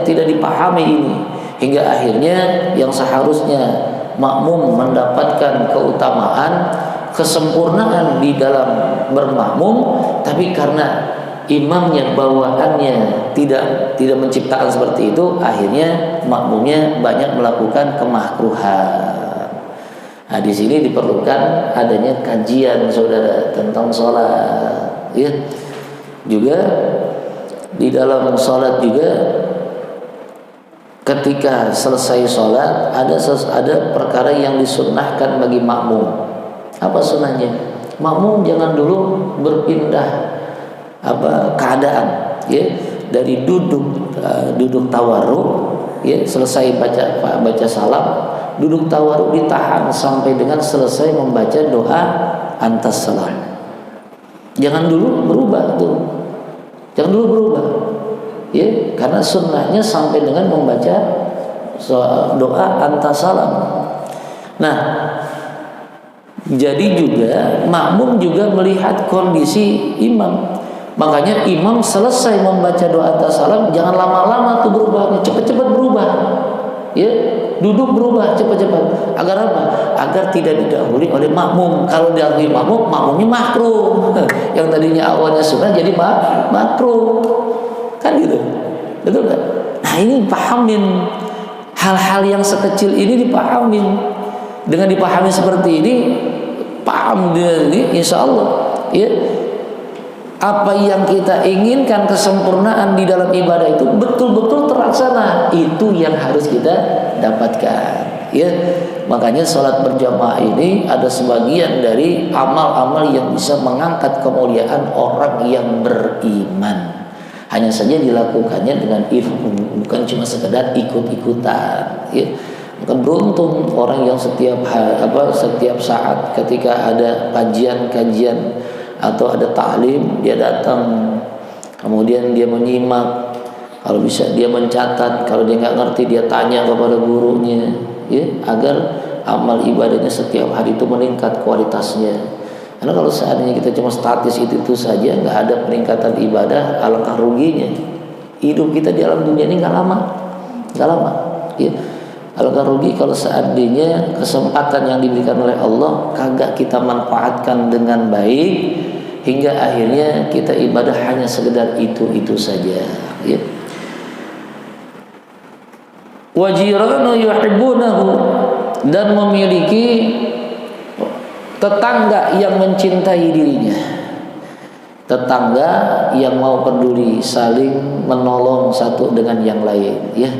tidak dipahami ini, hingga akhirnya yang seharusnya makmum mendapatkan keutamaan, kesempurnaan di dalam bermakmum, tapi karena imamnya bawaannya tidak menciptakan seperti itu, akhirnya makmumnya banyak melakukan kemakruhan. Nah, di sini diperlukan adanya kajian, saudara, tentang sholat, ya. Juga di dalam sholat juga, ketika selesai sholat ada perkara yang disunnahkan bagi makmum. Apa sunnahnya? Makmum jangan dulu berpindah keadaan, ya, dari duduk tawarruk, ya, selesai baca salam, duduk tawarruk ditahan sampai dengan selesai membaca doa antas salam. Jangan dulu berubah tuh, ya, karena sunnahnya sampai dengan membaca doa antas salam. Nah, jadi juga makmum juga melihat kondisi imam. Makanya imam selesai membaca doa antas salam, jangan lama-lama tuh berubahnya, cepat-cepat berubah, ya, duduk berubah cepat-cepat. Agar apa? Agar tidak didahului oleh makmum. Kalau didahului makmum, makmumnya makruh. Yang tadinya awalnya sunnah jadi makruh, kan gitu, betul kan? Nah, ini pahamin. hal-hal yang sekecil ini dipahami. Dengan dipahami seperti ini, paham dia ini, insya Allah, ya, apa yang kita inginkan kesempurnaan di dalam ibadah itu betul-betul terlaksana. Itu yang harus kita dapatkan. Ya, makanya sholat berjamaah ini ada sebagian dari amal-amal yang bisa mengangkat kemuliaan orang yang beriman. Hanya saja dilakukannya dengan ilmu, bukan cuma sekedar ikut-ikutan. Ya. Maka beruntung orang yang setiap saat ketika ada kajian atau ada ta'lim dia datang, kemudian dia menyimak, kalau bisa dia mencatat, kalau dia nggak ngerti dia tanya kepada gurunya, ya, agar amal ibadahnya setiap hari itu meningkat kualitasnya. Karena kalau seandainya kita cuma statis itu saja, nggak ada peningkatan ibadah, alangkah ruginya. Hidup kita di alam dunia ini nggak lama, ya. Alangkah rugi kalau seandainya kesempatan yang diberikan oleh Allah kagak kita manfaatkan dengan baik, hingga akhirnya kita ibadah hanya sekedar itu saja, ya. Wajiranu yuhibbunahu, dan memiliki tetangga yang mencintai dirinya, tetangga yang mau peduli, saling menolong satu dengan yang lain, ya.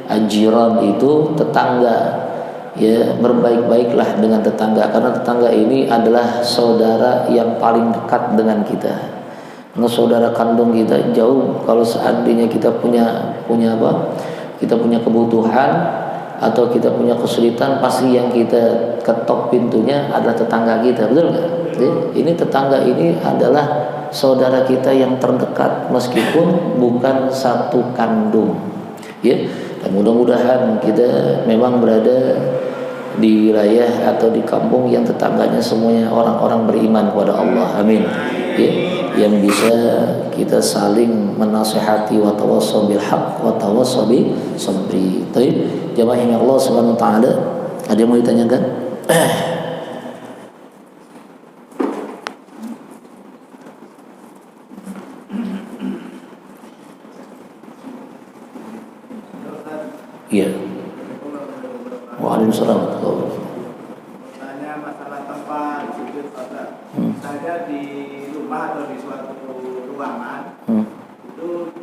Ajiran itu tetangga, ya, berbaik-baiklah dengan tetangga, karena tetangga ini adalah saudara yang paling dekat dengan kita. Karena saudara kandung kita jauh. Kalau seandainya kita punya kita punya kebutuhan atau kita punya kesulitan, pasti yang kita ketok pintunya adalah tetangga kita, betul nggak? Ini tetangga ini adalah saudara kita yang terdekat meskipun bukan satu kandung, ya. Dan mudah-mudahan kita memang berada di wilayah atau di kampung yang tetangganya semuanya orang-orang beriman kepada Allah, amin, ya, yang bisa kita saling menasihati, wa tawassaw bil haqq wa tawassaw bis sabri. Baik, jamaah yang Allah Subhanahu wa taala, ada yang mau ditanyakan? Iya. Waalaikumsalam. Tanya masalah tempat sujud pada. Saya di rumah atau di suatu ruangan, itu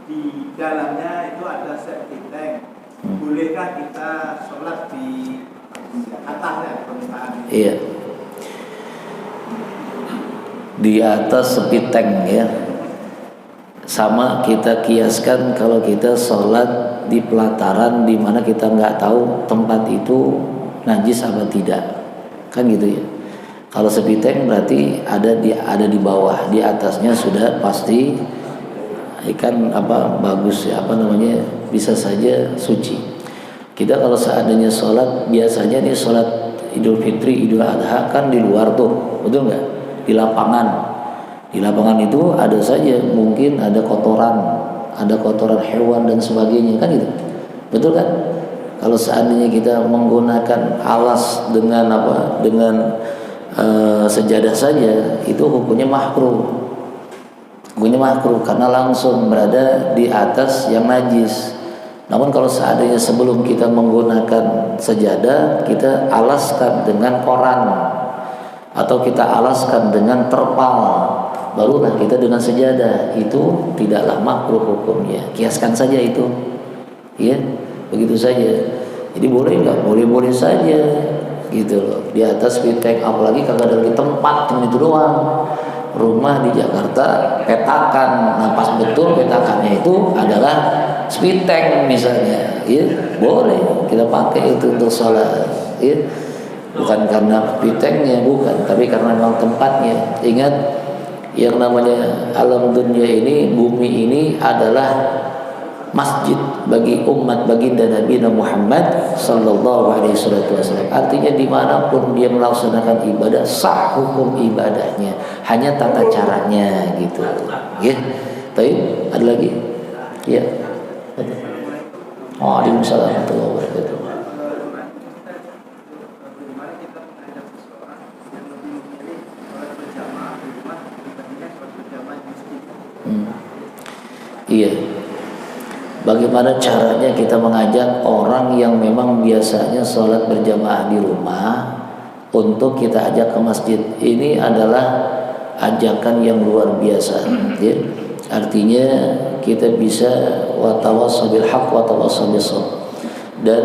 di dalamnya itu ada septic tank. Bolehkah kita sholat di atasnya, permukaan? Iya. Di atas septic tank, ya. Sama kita kiaskan kalau kita sholat di pelataran di mana kita nggak tahu tempat itu najis apa tidak, kan gitu ya. Kalau septic tank berarti ada di bawah, di atasnya sudah pasti ikan bagus, ya, bisa saja suci. Kita kalau seandainya sholat biasanya nih sholat Idul Fitri, Idul Adha kan di luar tuh, betul nggak? Di lapangan. Di lapangan itu ada saja mungkin ada kotoran hewan dan sebagainya, kan gitu, betul kan? Kalau seandainya kita menggunakan alas dengan sejadah saja, itu hukumnya makruh karena langsung berada di atas yang najis. Namun kalau seandainya sebelum kita menggunakan sejadah kita alaskan dengan koran atau kita alaskan dengan terpal, barulah kita dengan sejadah, itu tidaklah makruh hukumnya. Kiaskan saja itu, ya, begitu saja. Jadi boleh nggak? Boleh saja, gitu loh. Di atas pitek, apalagi kagak ada di tempat itu doang. Rumah di Jakarta petakan, nah pas betul petakannya itu adalah speed tank misalnya, ya, boleh kita pakai itu untuk sholat, ya. Bukan karena speed tanknya, bukan, tapi karena memang tempatnya. Ingat, yang namanya alam dunia ini, bumi ini adalah masjid bagi umat baginda Nabi Muhammad sallallahu alaihi wasallam. Artinya dimanapun dia melaksanakan ibadah, sah hukum ibadahnya, hanya tata caranya, gitu, ya. Baik, ada lagi? Ya. Waalaikumsalam warahmatullahi wabarakatuh. Iya. Bagaimana caranya kita mengajak orang yang memang biasanya sholat berjamaah di rumah untuk kita ajak ke masjid. Ini adalah ajakan yang luar biasa, ya. Artinya kita bisa watawassaw bil haqq watawassaw bis sabr. Dan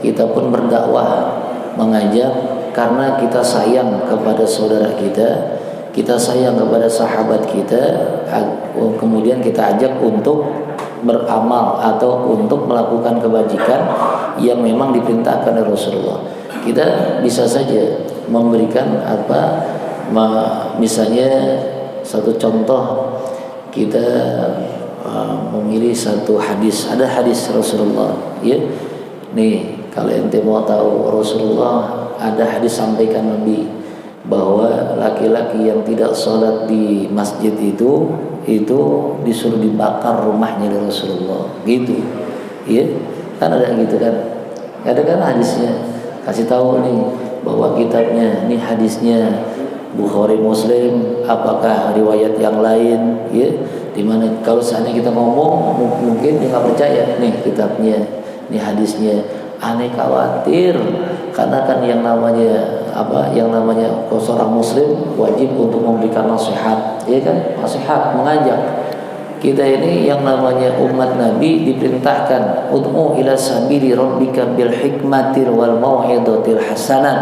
kita pun berdakwah mengajak karena kita sayang kepada saudara kita sayang kepada sahabat kita, kemudian kita ajak untuk beramal atau untuk melakukan kebajikan yang memang diperintahkan oleh Rasulullah. Kita bisa saja memberikan misalnya satu contoh, kita memilih satu hadis, ada hadis Rasulullah, ya. Nih, kalau ente mau tahu Rasulullah, ada hadis sampaikan Nabi bahwa laki-laki yang tidak sholat di masjid itu disuruh dibakar rumahnya dari Rasulullah, gitu, ya. Kan ada gitu kan, ada kan hadisnya, kasih tahu nih bahwa kitabnya, nih hadisnya Bukhari Muslim, apakah riwayat yang lain, ya. Dimana kalau seandainya kita ngomong mungkin dia nggak percaya, nih kitabnya, nih hadisnya. Aneh khawatir karena kan yang namanya seorang muslim wajib untuk memberikan nasihat, ya kan, nasihat, mengajak. Kita ini yang namanya umat Nabi diperintahkan ud'u ila sabili rabbika bil hikmati wal mau'izatil hasanah,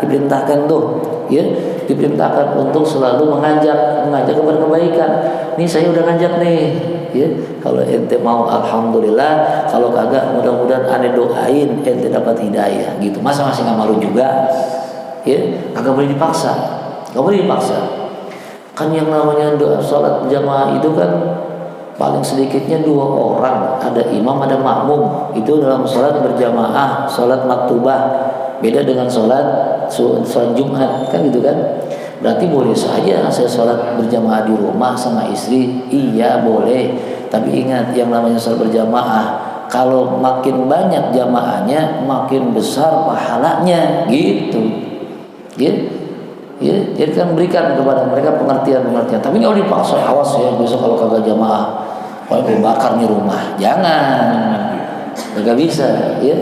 diperintahkan tuh, ya, diperintahkan untuk selalu mengajak kepada kebaikan. Nih saya udah ngajak nih, ya. Kalau ente mau alhamdulillah, kalau kagak mudah-mudahan ane doain ente dapat hidayah, gitu. Masa masih nggak malu juga, ya? Kagak boleh dipaksa, nggak boleh dipaksa. Kan yang namanya doa sholat jamaah itu kan paling sedikitnya 2 orang, ada imam ada makmum, itu dalam sholat berjamaah, sholat maktubah. Beda dengan sholat Jumat, kan gitu kan. Berarti boleh saja saya sholat berjamaah di rumah sama istri, iya boleh. Tapi ingat, yang namanya sholat berjamaah, kalau makin banyak jamaahnya makin besar pahalanya, gitu, ya. Jadi kan berikan kepada mereka pengertian. Tapi nggak dipaksa, awas ya, besok kalau kagak jamaah, kalau bakar nih rumah, jangan. Kagak bisa, ya,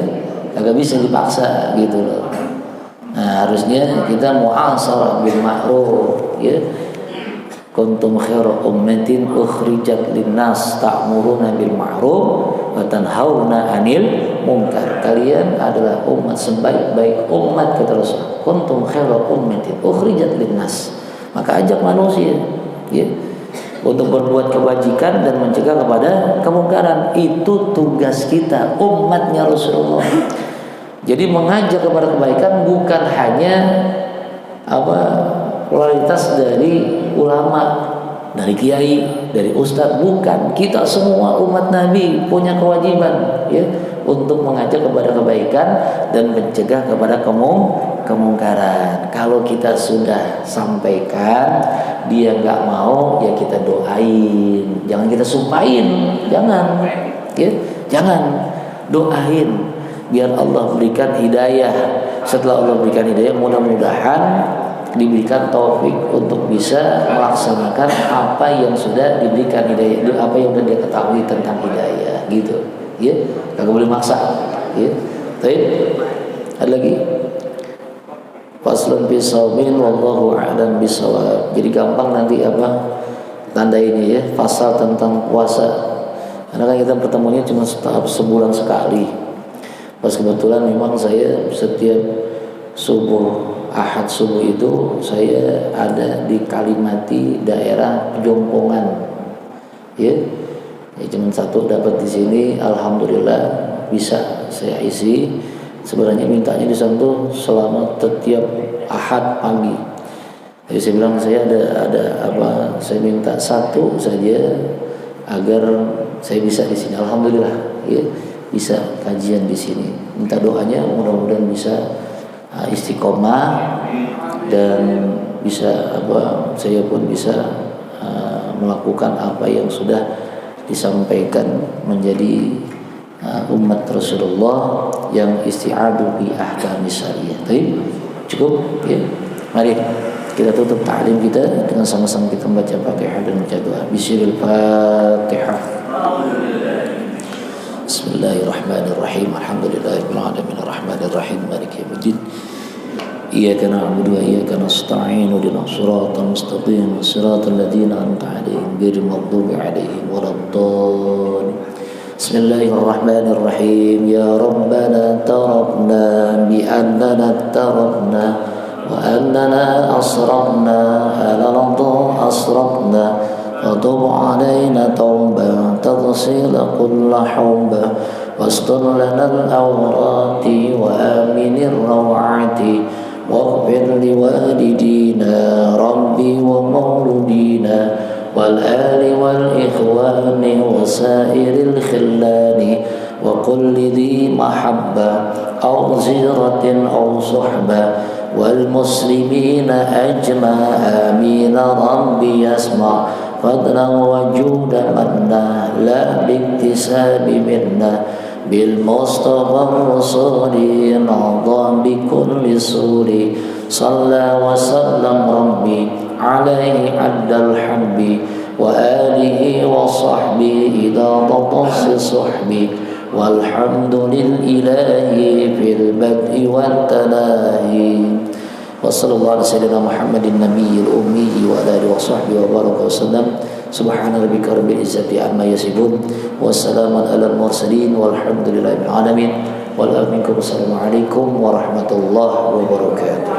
kagak bisa dipaksa, gitu loh. Nah, harusnya kita mu'asharah bil ma'ruf, ya. Kuntum khairu ummatin ukhrijat linnas ta'muruna bil ma'ruf wa tanhauna 'anil munkar. Kalian adalah umat sebaik-baik umat, kata Rasul. Kuntum khairu ummatin ukhrijat linnas. Maka ajak manusia, ya, untuk berbuat kebajikan dan mencegah kepada kemungkaran. Itu tugas kita, umatnya Rasulullah. Jadi mengajak kepada kebaikan bukan hanya kualitas dari ulama, dari kiai, dari ustadz, bukan. Kita semua umat Nabi punya kewajiban, ya, untuk mengajak kepada kebaikan dan mencegah kepada kemungkaran. Kalau kita sudah sampaikan, dia nggak mau, ya kita doain, jangan kita sumpahin, jangan, ya, jangan, doain biar Allah berikan hidayah. Setelah Allah berikan hidayah, mudah-mudahan diberikan taufik untuk bisa melaksanakan apa yang sudah diberikan hidayah, apa yang sudah dia ketahui tentang hidayah, gitu, ya. Kagak boleh maksa, ya. Baik, ada lagi. Faslun fi shaumin wallahu a'lam bishawab. Jadi gampang nanti tanda ini, ya, pasal tentang puasa. Karena kan kita pertemuannya cuma sebulan sekali. Pas kebetulan memang saya setiap Ahad subuh itu saya ada di Kalimati, daerah Jompongan, ya. Cuma satu dapat di sini, alhamdulillah bisa saya isi. Sebenarnya mintanya di sana tuh selama setiap Ahad pagi. Jadi saya bilang saya saya minta satu saja agar saya bisa di sini. Alhamdulillah, ya, bisa kajian di sini. Minta doanya mudah-mudahan bisa istiqomah dan bisa saya pun bisa melakukan apa yang sudah disampaikan menjadi umat Rasulullah yang isti'adu bi ahkami syariah. Baik, cukup, ya. Mari kita tutup ta'lim kita dengan sama-sama kita membaca Fatihah dan membaca doa. Bismillahirrahmanirrahim. Bismillahirrahmanirrahim. Alhamdulillahirabbil alamin arrahmanir rahim maliki yaumiddin. Iyyaka na'budu wa iyyaka nasta'in ihdinas siratal mustaqim siratal ladzina an'amta 'alaihim ghairil maghdubi 'alaihim waladdallin. Bismillahirrahmanirrahim. Ya Rabbana tarabna bi annana tarabna wa annana asrafna ala ladha asrafna وتب علينا توبة تغسل كل حوبة واستر لنا الأورات وآمن الروعات واغفر لوالدينا ربي ومولودينا والآل والإخوان وسائر الخلان وكل ذي محبة أو زيرة أو صحبة والمسلمين أجمع آمين ربي يسمع فضلا وجود منا لا باكتساب منا بالمصطفى الرسول نعظى بكل سور صلى وسلم ربي عليه عد الحب وآله وصحبه إذا تطص صحبي والحمد لله في البدء والتناهي وصلى الله على سيدنا محمد النبي الأمي وعلى آله وصحبه وبارك وسلم سبحان ربك رب العزة عما يصفون والسلام على المرسلين والحمد لله رب العالمين والآمنكم السلام عليكم ورحمة الله وبركاته.